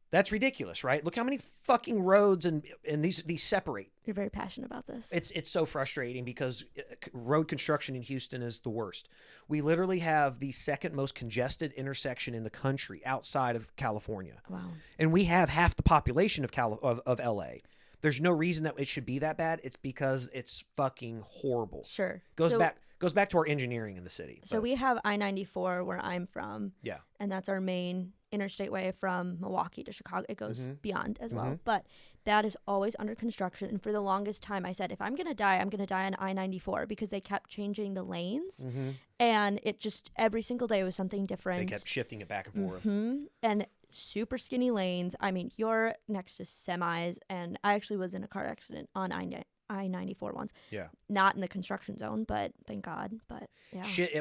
That's ridiculous, right? Look how many fucking roads and these separate. You're very passionate about this. It's so frustrating because road construction in Houston is the worst. We literally have the second most congested intersection in the country outside of California. Wow. And we have half the population of LA. There's no reason that it should be that bad. It's because it's fucking horrible. Sure. Goes back to our engineering in the city. So we have I-94 where I'm from. Yeah. And that's our main interstate way from Milwaukee to Chicago. It goes beyond as well. Mm-hmm. But that is always under construction. And for the longest time, I said, if I'm going to die, I'm going to die on I-94 because they kept changing the lanes. Mm-hmm. And it just, every single day was something different. They kept shifting it back and forth. Mm-hmm. And super skinny lanes. I mean, you're next to semis. And I actually was in a car accident on I-94 once. Yeah. Not in the construction zone, but thank God. But yeah. Shit.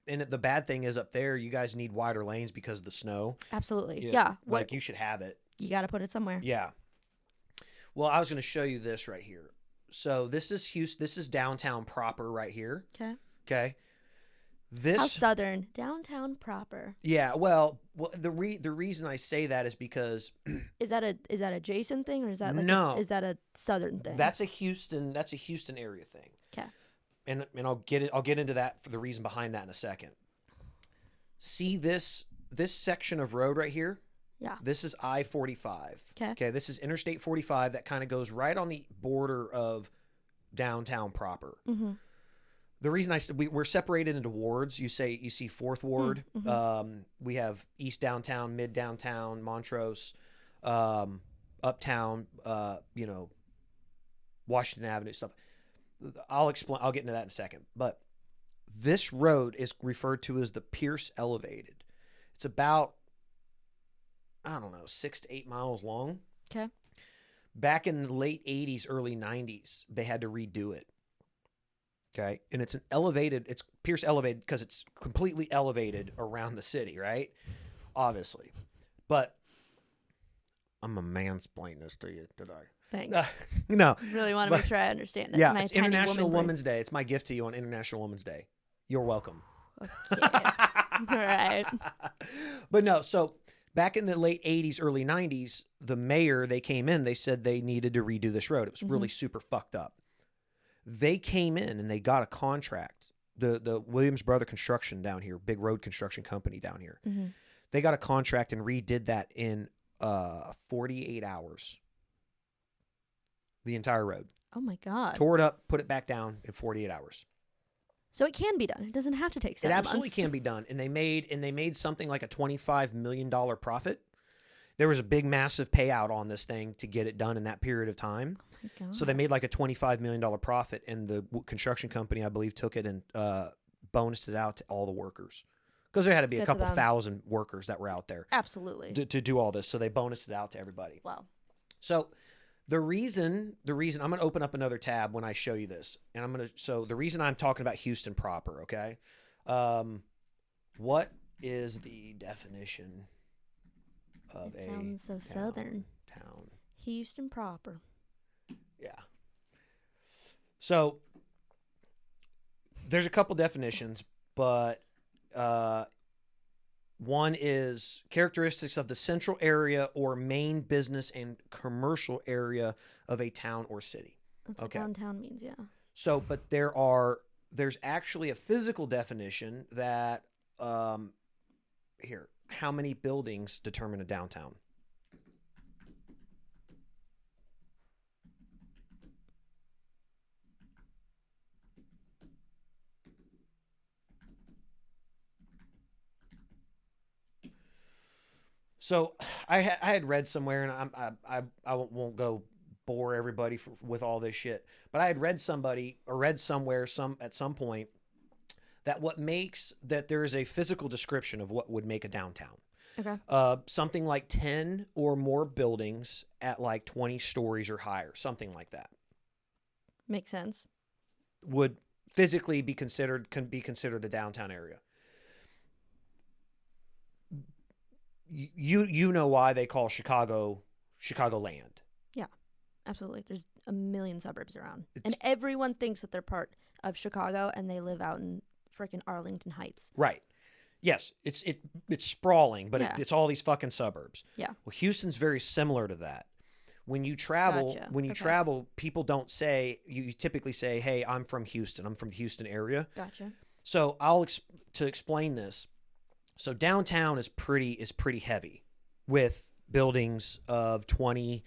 And the bad thing is up there, you guys need wider lanes because of the snow. Absolutely. Yeah. Like you should have it. You got to put it somewhere. Yeah. Well, I was going to show you this right here. So this is Houston. This is downtown proper right here. Okay. Okay. How southern? Downtown proper. Yeah. Well, the reason I say that is because is that a Jason thing, or is that is that a southern thing? That's a Houston area thing. Okay. And I'll get into that for the reason behind that in a second. See this section of road right here? Yeah. This is I-45. Okay. Okay. This is Interstate 45 that kind of goes right on the border of downtown proper. Mm-hmm. The reason I said we're separated into wards. You see Fourth Ward. Mm-hmm. We have East Downtown, Mid Downtown, Montrose, Uptown. Washington Avenue stuff. I'll get into that in a second. But this road is referred to as the Pierce Elevated. It's about 6 to 8 miles long. Okay. Back in the late 80s, early 90s, they had to redo it. Okay. And it's Pierce Elevated because it's completely elevated around the city, right? Obviously. But I'm a mansplaining this to you today. Thanks. No. Really want to make sure I understand it. Yeah, it's International Women's Day. It's my gift to you on International Women's Day. You're welcome. Okay. All right. But no, so back in the late 80s, early 90s, the mayor, they came in, they said they needed to redo this road. It was really super fucked up. They came in and they got a contract. The Williams Brother Construction down here, big road construction company down here. Mm-hmm. They got a contract and redid that in 48 hours. The entire road. Oh my God. Tore it up, put it back down in 48 hours. So it can be done. It doesn't have to take 7 months. It absolutely can be done. And they made something like a $25 million profit. There was a big, massive payout on this thing to get it done in that period of time. Oh my God. So they made like a $25 million profit, and the construction company, I believe, took it and bonused it out to all the workers. Because there had to be a couple thousand workers that were out there. Absolutely. To do all this. So they bonused it out to everybody. Wow. So the reason I'm going to open up another tab when I show you this. And so the reason I'm talking about Houston proper, okay? What is the definition of it sounds so southern. Town. Houston proper. Yeah. So there's a couple definitions, but one is characteristics of the central area or main business and commercial area of a town or city. That's what downtown means, yeah. So, but there's actually a physical definition that here. How many buildings determine a downtown? So I had read somewhere, and I won't go bore everybody with all this shit, but I had read somewhere at some point that what makes that there is a physical description of what would make a downtown. Okay. Something like 10 or more buildings at like 20 stories or higher, something like that. Makes sense. Would physically be considered a downtown area. You know why they call Chicago land. Yeah, absolutely. There's a million suburbs around. And everyone thinks that they're part of Chicago and they live out in freaking Arlington Heights. Right. Yes, it's sprawling, but Yeah. it's all these fucking suburbs. Yeah. Well, Houston's very similar to that. When you travel, Gotcha. travel, people don't say, you typically say, "Hey, I'm from Houston. I'm from the Houston area." Gotcha. So to explain this. So downtown is pretty heavy with buildings of 20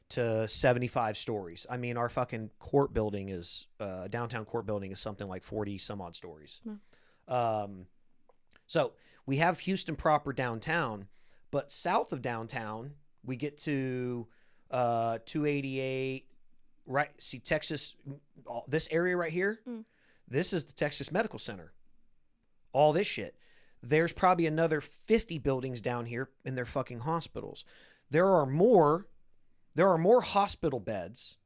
to 75 stories. I mean, our fucking court building is downtown court building is something like 40 some odd stories. So we have Houston proper downtown, but south of downtown, we get to 288, right? See, Texas, this area right here, this is the Texas Medical Center. All this shit. There's probably another 50 buildings down here in their fucking hospitals. There are more hospital beds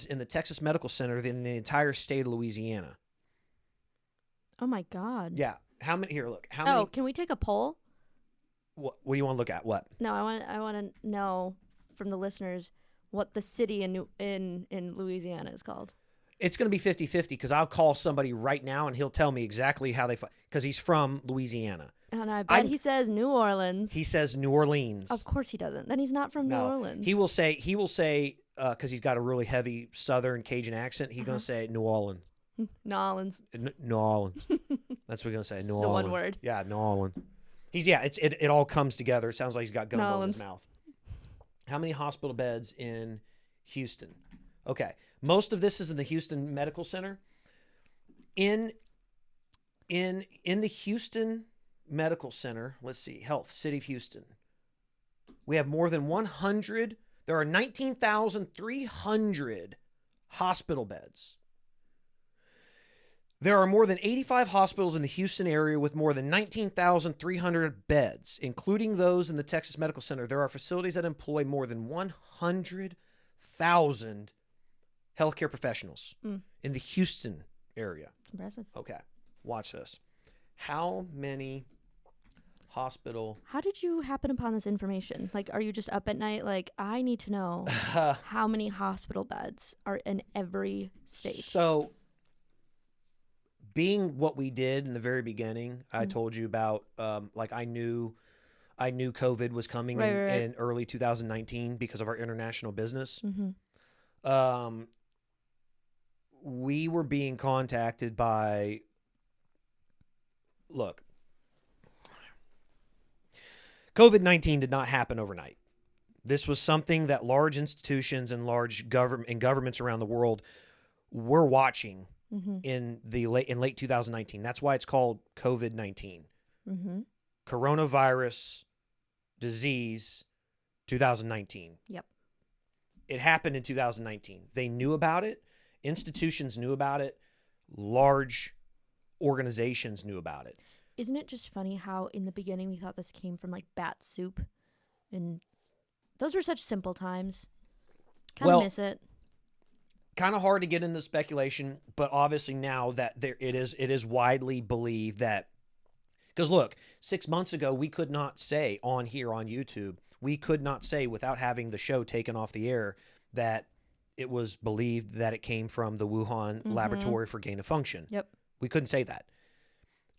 in the Texas Medical Center than the entire state of Louisiana. Oh my God. Yeah. How many? Here, look. How many? Oh, can we take a poll? What do you want to look at? What? No, I want to know from the listeners what the city in Louisiana is called. It's going to be 50-50 because I'll call somebody right now and he'll tell me exactly how they because he's from Louisiana. And I bet he says New Orleans. He says New Orleans. Of course he doesn't. Then he's not from New Orleans. He will say because he's got a really heavy Southern Cajun accent. He's going to say New Orleans. New Orleans. New Orleans. That's what he's going to say. New It's Orleans. one word. Yeah, New Orleans. It all comes together. It sounds like he's got gumbo in his mouth. How many hospital beds in Houston? Okay. Most of this is in the Houston Medical Center. In the Houston Medical Center, let's see, Health, City of Houston. We have more than 100. There are 19,300 hospital beds. There are more than 85 hospitals in the Houston area with more than 19,300 beds, including those in the Texas Medical Center. There are facilities that employ more than 100,000 healthcare professionals in the Houston area. Impressive. Okay, watch this. How many hospital... How did you happen upon this information? Like, are you just up at night? Like, I need to know how many hospital beds are in every state. So, being what we did in the very beginning, I told you about, like, I knew COVID was coming in early 2019 because of our international business. We were being contacted by, look, COVID-19 did not happen overnight. This was something that large institutions and large governments around the world were watching in late 2019. That's why it's called COVID-19. Coronavirus disease 2019. Yep. It happened in 2019. They knew about it. Institutions knew about it. Large organizations knew about it. Isn't it just funny how in the beginning we thought this came from like bat soup? And those were such simple times. Kind of miss it. Kind of hard to get into speculation, but obviously now that it is widely believed that, because look, 6 months ago we could not say on here on YouTube, we could not say without having the show taken off the air that it was believed that it came from the Wuhan laboratory for gain of function. Yep. We couldn't say that.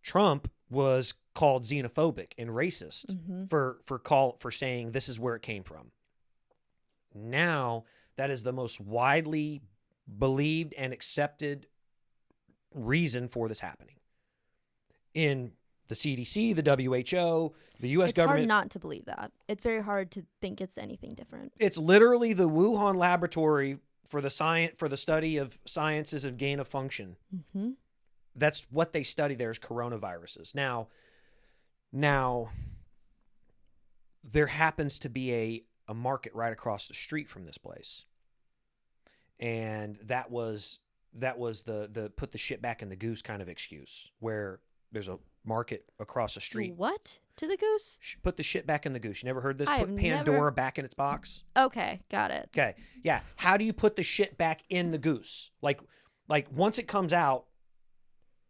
Trump was called xenophobic and racist for saying this is where it came from. Now that is the most widely believed and accepted reason for this happening. In the CDC, the WHO, the U.S. government. It's hard not to believe that. It's very hard to think it's anything different. It's literally the Wuhan laboratory for the study of sciences of gain of function. That's what they study there is coronaviruses. Now, there happens to be a market right across the street from this place, and that was the put the shit back in the goose kind of excuse, where there's a market across the street. What? To the goose? Put the shit back in the goose. You never heard this? I Put have Pandora never- back in its box. Okay, got it. Okay, yeah. How do you put the shit back in the goose? Like once it comes out,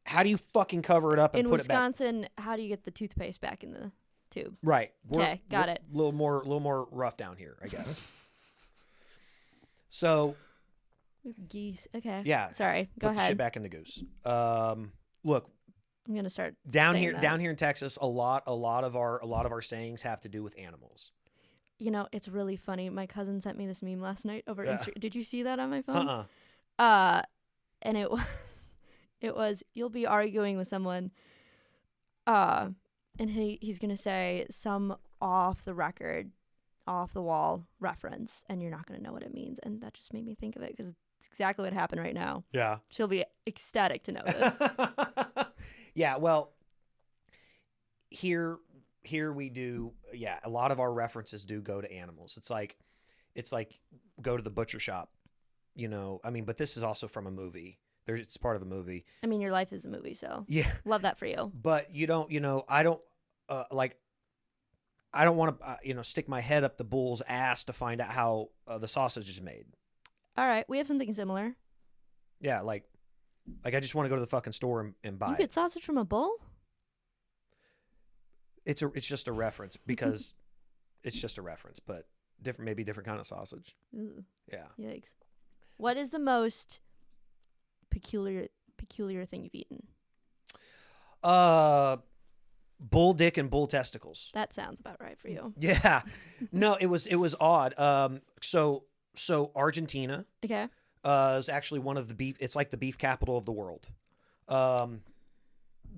how do you fucking cover it up and In put it back? Wisconsin, how do you get the toothpaste back in the tube? Right. Okay, got it. A little more rough down here, I guess. So With geese. Okay. yeah, Sorry. Go put the shit ahead. back in the goose. Look, I'm gonna start down saying here that. in Texas, a lot of our sayings have to do with animals. You know, it's really funny. My cousin sent me this meme last night over Yeah. Instagram. Did you see that on my phone? Uh-uh. And it was it was you'll be arguing with someone, and he's gonna say some off the record, off the wall reference, and you're not gonna know what it means, and that just made me think of it because it's exactly what happened right now. Yeah. She'll be ecstatic to know this. Yeah, well, here we do, yeah, a lot of our references do go to animals. It's like go to the butcher shop, you know. I mean, but this is also from a movie. It's part of a movie. I mean, your life is a movie, so Yeah. love that for you. But you don't, I don't I don't want to stick my head up the bull's ass to find out how the sausage is made. All right, we have something similar. Yeah, like I just want to go to the fucking store and buy You it. get sausage from a bull? It's just a reference because it's just a reference, but maybe different kind of sausage. Ooh, Yeah. yikes. What is the most peculiar thing you've eaten? Bull dick and bull testicles. That sounds about right for you. Yeah. No, it was odd. So Argentina Okay. is actually one of the beef. It's like the beef capital of the world.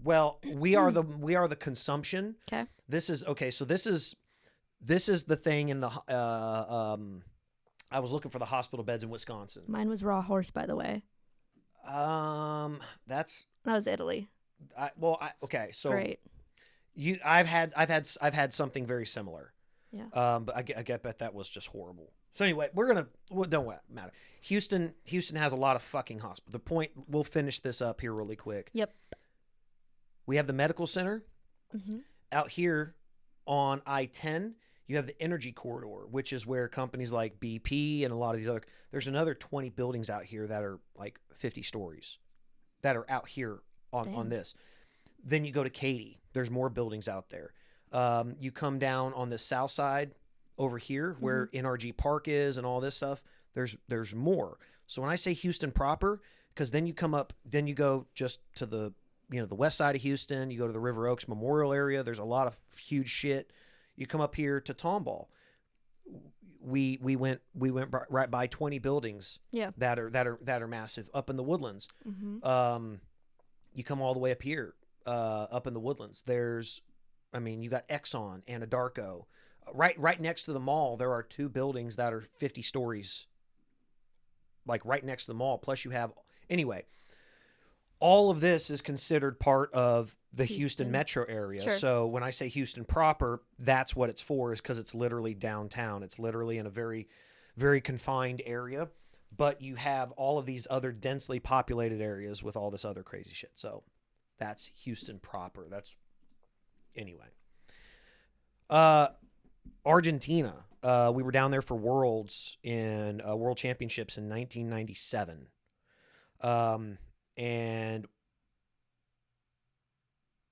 Well, we are the consumption. Okay. This is okay. So this is the thing in the. I was looking for the hospital beds in Wisconsin. Mine was raw horse, by the way. That's That was Italy. okay. So Great. I've had something very similar. Yeah. But I bet that was just horrible. So anyway, don't matter. Houston has a lot of fucking hospitals. The point, we'll finish this up here really quick. Yep. We have the medical center. Mm-hmm. Out here on I-10, you have the energy corridor, which is where companies like BP and a lot of these there's another 20 buildings out here that are like 50 stories that are out here on this. Then you go to Katy. There's more buildings out there. You come down on the south side over here where NRG Park is and all this stuff. There's more. So when I say Houston proper, because then you come up, then you go just to the the west side of Houston. You go to the River Oaks Memorial area. There's a lot of huge shit. You come up here to Tomball. We went right by 20 buildings. Yeah. That are massive up in the Woodlands. Mm-hmm. You come all the way up here, up in the Woodlands. You got Exxon, Anadarko. Right next to the mall, there are two buildings that are 50 stories. Like right next to the mall. Plus you have, anyway, all of this is considered part of the Houston metro area. Sure. So when I say Houston proper, that's what it's for, is because it's literally downtown. It's literally in a very, very confined area. But you have all of these other densely populated areas with all this other crazy shit. So that's Houston proper. That's anyway. Argentina. We were down there for Worlds in World Championships in 1997. And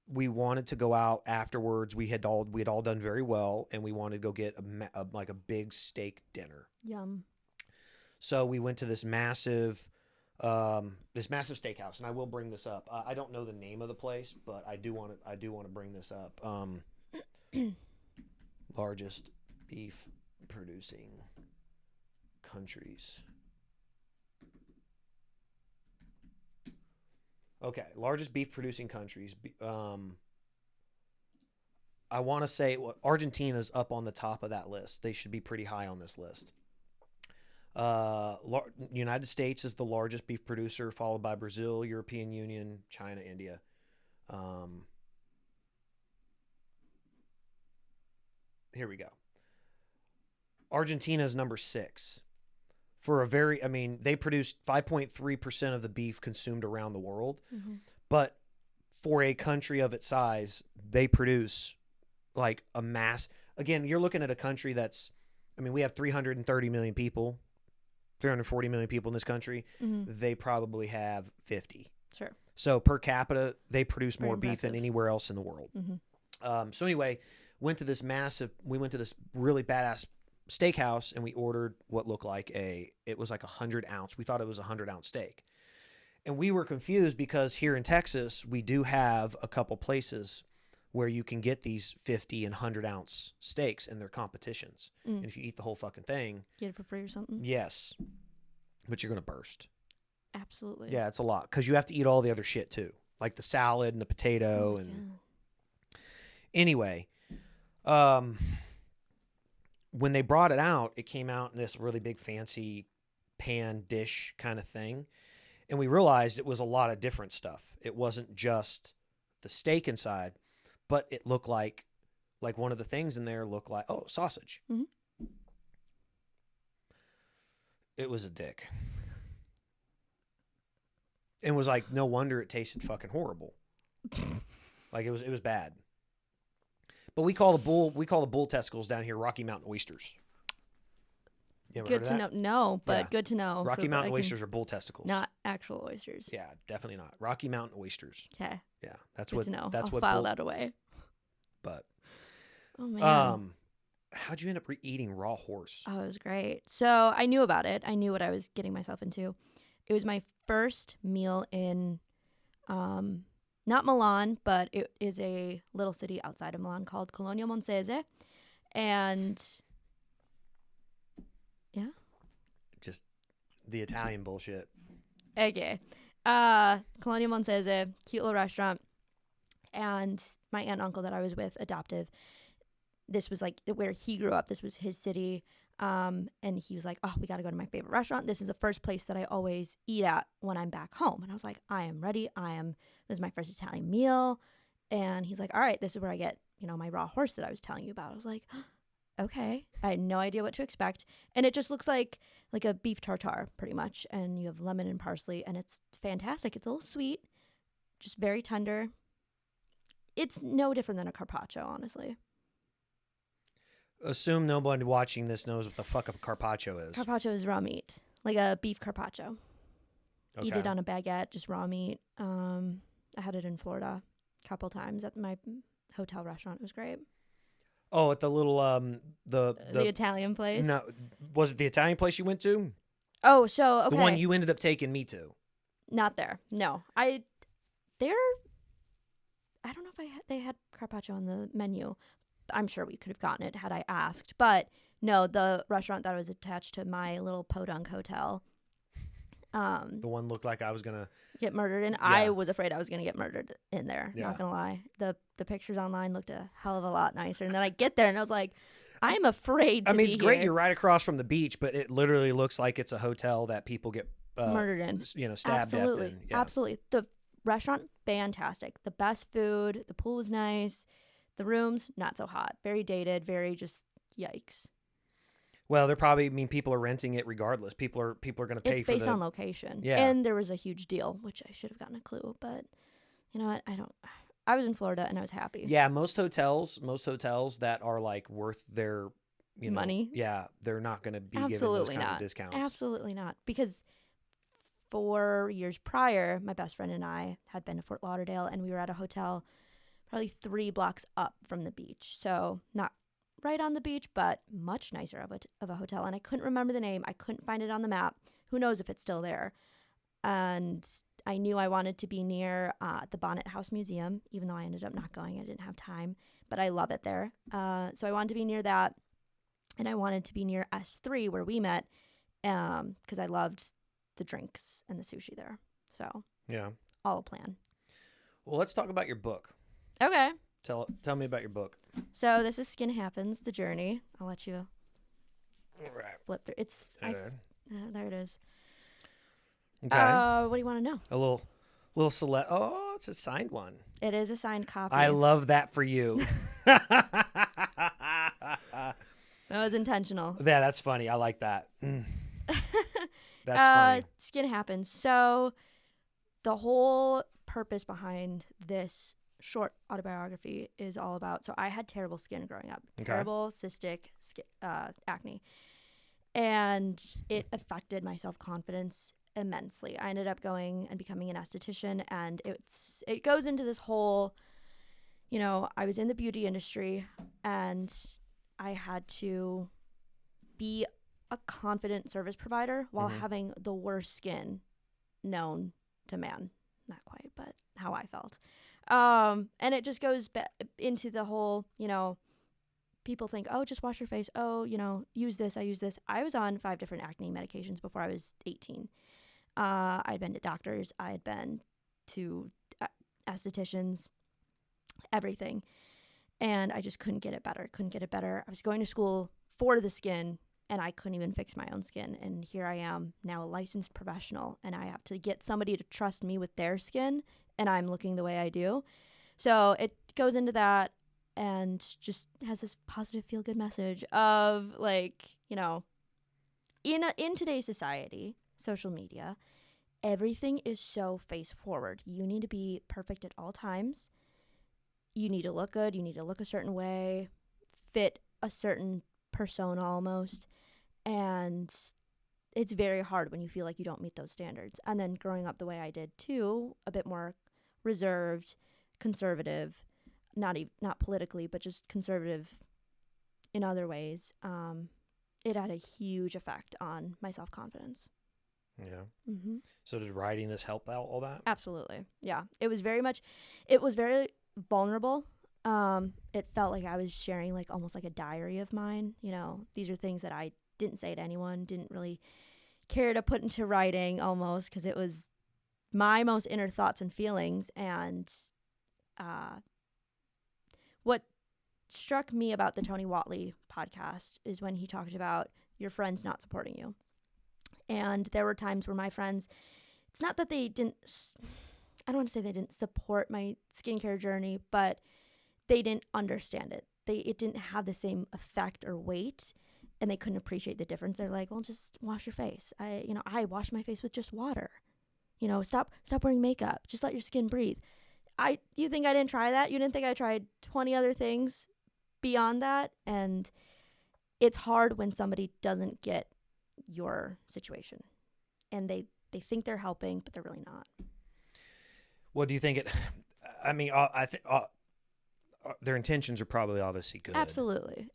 we wanted to go out afterwards. We had all done very well, and we wanted to go get a big steak dinner. Yum. So we went to this massive steakhouse, and I will bring this up. I don't know the name of the place, but I do want to bring this up. Largest beef producing countries. Okay, largest beef producing countries. I want to say Argentina's up on the top of that list. They should be pretty high on this list. United States is the largest beef producer, followed by Brazil, European Union, China, India. here we go. Argentina is number 6 for a very, I mean, they produce 5.3% of the beef consumed around the world, but for a country of its size, they produce like a mass. Again, you're looking at a country that's, I mean, we have 330 million people, 340 million people in this country. They probably have 50. Sure. So per capita, they produce Very more beef than impressive. anywhere else in the world. So anyway, we went to this really badass steakhouse, and we ordered what looked like it was like 100 ounce. We thought it was a 100-ounce steak. And we were confused because here in Texas, we do have a couple places where you can get these 50 and 100-ounce steaks, and they're competitions. And if you eat the whole fucking thing, Get it for free or something? yes, but you're going to burst. Absolutely. Yeah, it's a lot because you have to eat all the other shit too, like the salad and the potato Anyway, when they brought it out, it came out in this really big fancy pan dish kind of thing, and we realized it was a lot of different stuff. It wasn't just the steak inside, but it looked like one of the things in there looked like sausage. It was a dick. And was like, no wonder it tasted fucking horrible. Like it was bad. But we call the bull testicles down here Rocky Mountain oysters. You ever heard Good of to that? know. No, but Yeah. good to know. Rocky so that Mountain I can- oysters are bull testicles. Not actual oysters. Yeah, definitely not. Rocky Mountain oysters. Okay. Yeah, that's Good what to know. that's I'll what file bull, that away. But Oh man. how'd you end up eating raw horse? Oh, it was great. So I knew about it. I knew what I was getting myself into. It was my first meal in, not Milan, but it is a little city outside of Milan called Cologno Monzese. And yeah. Just the Italian bullshit. Okay. Cologno Monzese, cute little restaurant. And my aunt and uncle that I was with, adoptive, this was like where he grew up. This was his city. And he was like, oh, we got to go to my favorite restaurant. This is the first place that I always eat at when I'm back home. And I was like, I am ready. This is my first Italian meal. And he's like, all right, this is where I get, my raw horse that I was telling you about. I was like, okay. I had no idea what to expect. And it just looks like a beef tartare pretty much. And you have lemon and parsley, and it's fantastic. It's a little sweet, just very tender. It's no different than a carpaccio, honestly. Assume nobody watching this knows what the fuck a carpaccio is. Carpaccio is raw meat, like a beef carpaccio. Okay. Eat it on a baguette, just raw meat. I had it in Florida a couple times at my hotel restaurant. It was great. Oh, at the little The Italian place. No, was it the Italian place you went to? Oh, so okay. The one you ended up taking me to. Not there. No, I don't know if they had carpaccio on the menu. I'm sure we could have gotten it had I asked. But no, the restaurant that was attached to my little podunk hotel. The one looked like I was going to Get murdered in. Yeah. I was afraid I was going to get murdered in there. Yeah. Not going to lie. The pictures online looked a hell of a lot nicer. And then I get there and I was like, I'm afraid to I mean, it's great here. you're right across from the beach, but it literally looks like it's a hotel that people get murdered in. Stabbed Absolutely. death in. Yeah. Absolutely. The restaurant, fantastic. The best food. The pool was nice. The rooms, not so hot. Very dated. Very just yikes. Well, they're probably, people are renting it regardless. People are going to pay It's for based on location. Yeah. And there was a huge deal, which I should have gotten a clue. But you know what? I was in Florida and I was happy. Yeah, most hotels that are like worth their Money. Yeah, they're not going to be given those Absolutely kinds not. of discounts. Absolutely not. Because 4 years prior, my best friend and I had been to Fort Lauderdale, and we were at a hotel probably 3 blocks up from the beach. So not right on the beach, but much nicer of a hotel. And I couldn't remember the name. I couldn't find it on the map. Who knows if it's still there. And I knew I wanted to be near the Bonnet House Museum, even though I ended up not going. I didn't have time, but I love it there. So I wanted to be near that. And I wanted to be near S3 where we met because I loved the drinks and the sushi there. So Yeah. all a plan. Well, let's talk about your book. Okay. Tell me about your book. So this is Skin Happens, The Journey. I'll let you All right. flip through. There it is. Okay. What do you want to know? A little select. Oh, it's a signed one. It is a signed copy. I love that for you. That was intentional. Yeah, that's funny. I like that. That's funny. Skin happens. So the whole purpose behind this short autobiography is all about, so I had terrible skin growing up. Okay. Terrible cystic acne. And it affected my self-confidence immensely. I ended up going and becoming an esthetician, and it goes into this whole, I was in the beauty industry and I had to be a confident service provider while having the worst skin known to man. Not quite, but how I felt. And it just goes into the whole, people think, oh, just wash your face. Oh, use this. I use this. I was on 5 different acne medications before I was 18. I'd been to doctors. I had been to estheticians, everything. And I just couldn't get it better. I was going to school for the skin, and I couldn't even fix my own skin. And here I am now, a licensed professional, and I have to get somebody to trust me with their skin, and I'm looking the way I do. So it goes into that and just has this positive feel-good message of, like, in today's society, social media, everything is so face-forward. You need to be perfect at all times. You need to look good. You need to look a certain way, fit a certain persona almost. And it's very hard when you feel like you don't meet those standards. And then growing up the way I did too, a bit more reserved, conservative, not politically, but just conservative in other ways, it had a huge effect on my self-confidence. Yeah. Mm-hmm. So did writing this help out all that? Absolutely. Yeah. It was very vulnerable. It felt like I was sharing like almost like a diary of mine. These are things that I didn't say to anyone, didn't really care to put into writing almost, because it was my most inner thoughts and feelings. And what struck me about the Tony Whatley podcast is when he talked about your friends not supporting you. And there were times where my friends, it's not that I don't want to say they didn't support my skincare journey, but they didn't understand it. It didn't have the same effect or weight, and they couldn't appreciate the difference. They're like, well, just wash your face. I wash my face with just water. Stop wearing makeup. Just let your skin breathe. You think I didn't try that? You didn't think I tried 20 other things beyond that? And it's hard when somebody doesn't get your situation, and they think they're helping, but they're really not. What do you think I mean, I think their intentions are probably obviously good. Absolutely.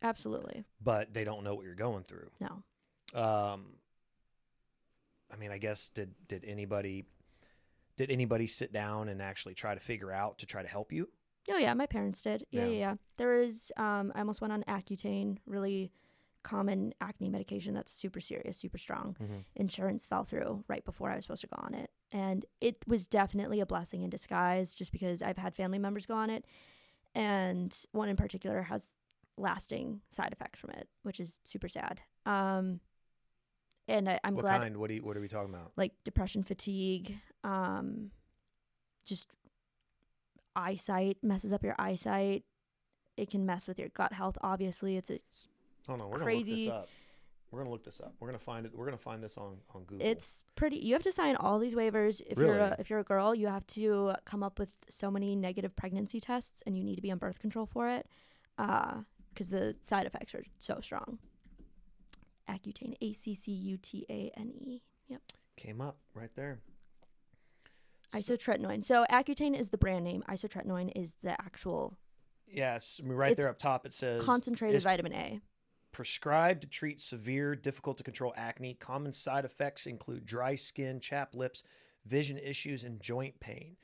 But they don't know what you're going through. No. I mean, I guess did anybody sit down and actually try to figure out to try to help you? Oh yeah, my parents did. Yeah. There is I almost went on Accutane, really common acne medication that's super serious, super strong. Insurance fell through right before I was supposed to go on it, and it was definitely a blessing in disguise, just because I've had family members go on it, and one in particular has lasting side effects from it, which is super sad. And I'm what glad. Kind? What are we talking about? Like depression, fatigue, just eyesight, messes up your eyesight. It can mess with your gut health. Obviously, it's a Hold on, we're crazy. Gonna look this up. We're gonna find it. We're gonna find this on Google. It's pretty. You have to sign all these waivers if you're a girl. You have to come up with so many negative pregnancy tests, and you need to be on birth control for it, because the side effects are so strong. Accutane, Accutane. Yep. Came up right there. Isotretinoin. So Accutane is the brand name. Isotretinoin is the actual. Yes, right there up top it says concentrated vitamin A. Prescribed to treat severe, difficult to control acne. Common side effects include dry skin, chapped lips, vision issues, and joint pain.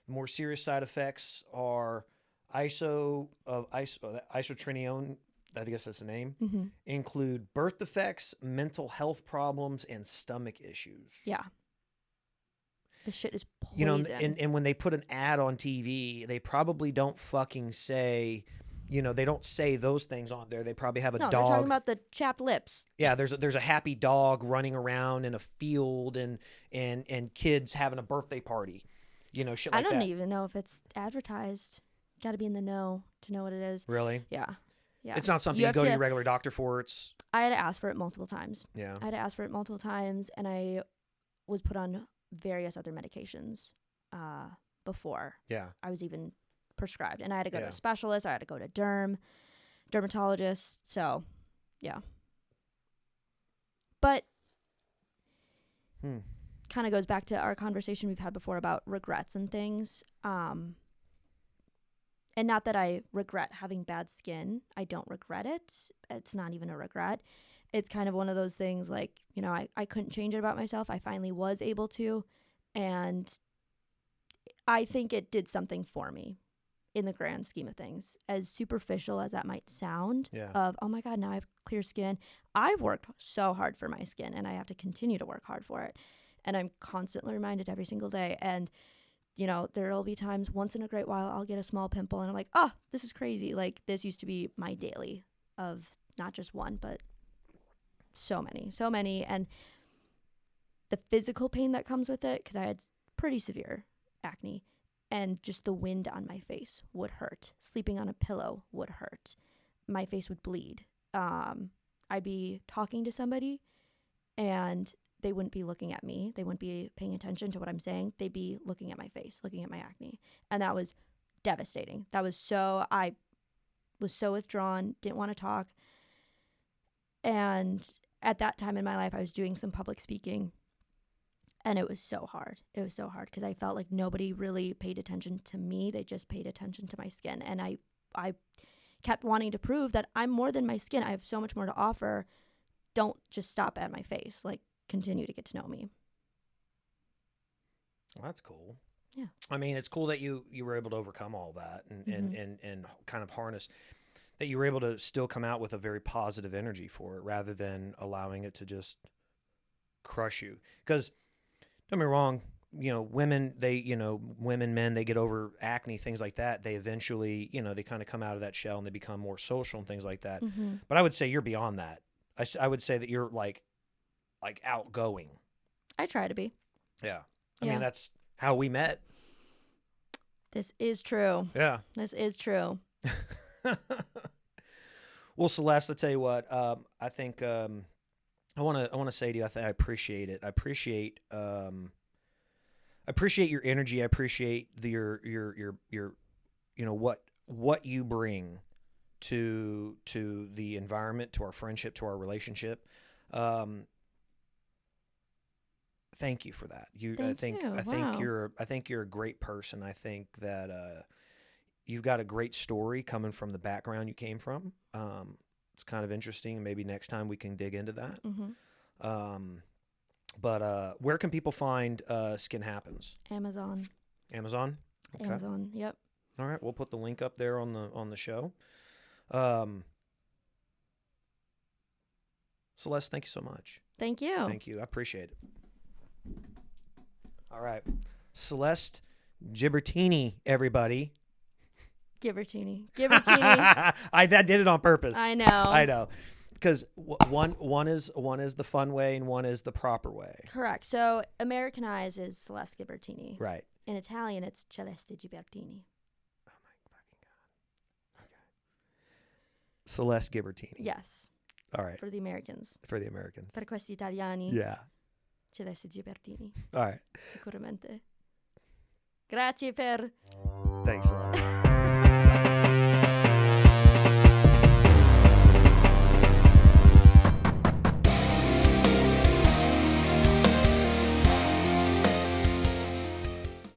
The more serious side effects are isotretinoin, I guess that's the name, include birth defects, mental health problems, and stomach issues. Yeah. This shit is poison. And when they put an ad on TV, they probably don't fucking say... they don't say those things on there. They probably have a dog. No, they're talking about the chapped lips. Yeah, there's a happy dog running around in a field and kids having a birthday party. Shit like that. I don't even know if it's advertised. Got to be in the know to know what it is. Really? Yeah. Yeah. It's not something You you have go to to- your regular doctor for. It's I had to ask for it multiple times. yeah. I had to ask for it multiple times, and I was put on various other medications before Yeah. I was even prescribed. And I had to go to Yeah. a specialist. I had to go to dermatologist. So, yeah. But kind of goes back to our conversation we've had before about regrets and things. And not that I regret having bad skin. I don't regret it. It's not even a regret. It's kind of one of those things like, you know, I couldn't change it about myself. I finally was able to. And I think it did something for me in the grand scheme of things. As superficial as that might sound, Yeah. of, oh my God, now I have clear skin. I've worked so hard for my skin, and I have to continue to work hard for it. And I'm constantly reminded every single day. And you know, there'll be times once in a great while I'll get a small pimple and I'm like, oh, this is crazy. Like, this used to be my daily of not just one, but so many. And the physical pain that comes with it, because I had pretty severe acne, and just the wind on my face would hurt. Sleeping on a pillow would hurt. My face would bleed. I'd be talking to somebody and they wouldn't be looking at me. They wouldn't be paying attention to what I'm saying. They'd be looking at my face, looking at my acne. And that was devastating. I was so withdrawn, didn't want to talk. And at that time in my life, I was doing some public speaking. And it was so hard. It was so hard because I felt like nobody really paid attention to me. They just paid attention to my skin. And I kept wanting to prove that I'm more than my skin. I have so much more to offer. Don't just stop at my face. Like, continue to get to know me. Well, that's cool. Yeah. I mean, it's cool that you were able to overcome all that and kind of harness that you were able to still come out with a very positive energy for it rather than allowing it to just crush you. Because don't get me wrong, you know, men, they get over acne, things like that. They eventually, you know, they kind of come out of that shell and they become more social and things like that. Mm-hmm. But I would say you're beyond that. I would say that you're like outgoing. I try to be. Yeah. I mean, that's how we met. This is true. Yeah. This is true. Well, Celeste, I'll tell you what, I think, I want to say to you, I appreciate it. I appreciate your energy. I appreciate your you know, what you bring to the environment, to our friendship, to our relationship. Thank you for that. I think you're a great person. I think that you've got a great story coming from the background you came from. It's kind of interesting. Maybe next time we can dig into that. Mm-hmm. But where can people find Skin Happens? Amazon. Amazon? Okay. Amazon, yep. All right, we'll put the link up there on the show. Celeste, thank you so much. Thank you. Thank you. I appreciate it. All right. Celeste Gibertini, everybody. Gibertini. I did it on purpose. I know. I know. Because one is the fun way and one is the proper way. Correct. So Americanized is Celeste Gibertini. Right. In Italian, it's Celeste Gibertini. Oh my fucking God. Okay. Celeste Gibertini. Yes. All right. For the Americans. For the Americans. Per questi italiani. Yeah. Celeste Gibertini. All right. Sicuramente. Grazie per... Thanks, Celeste.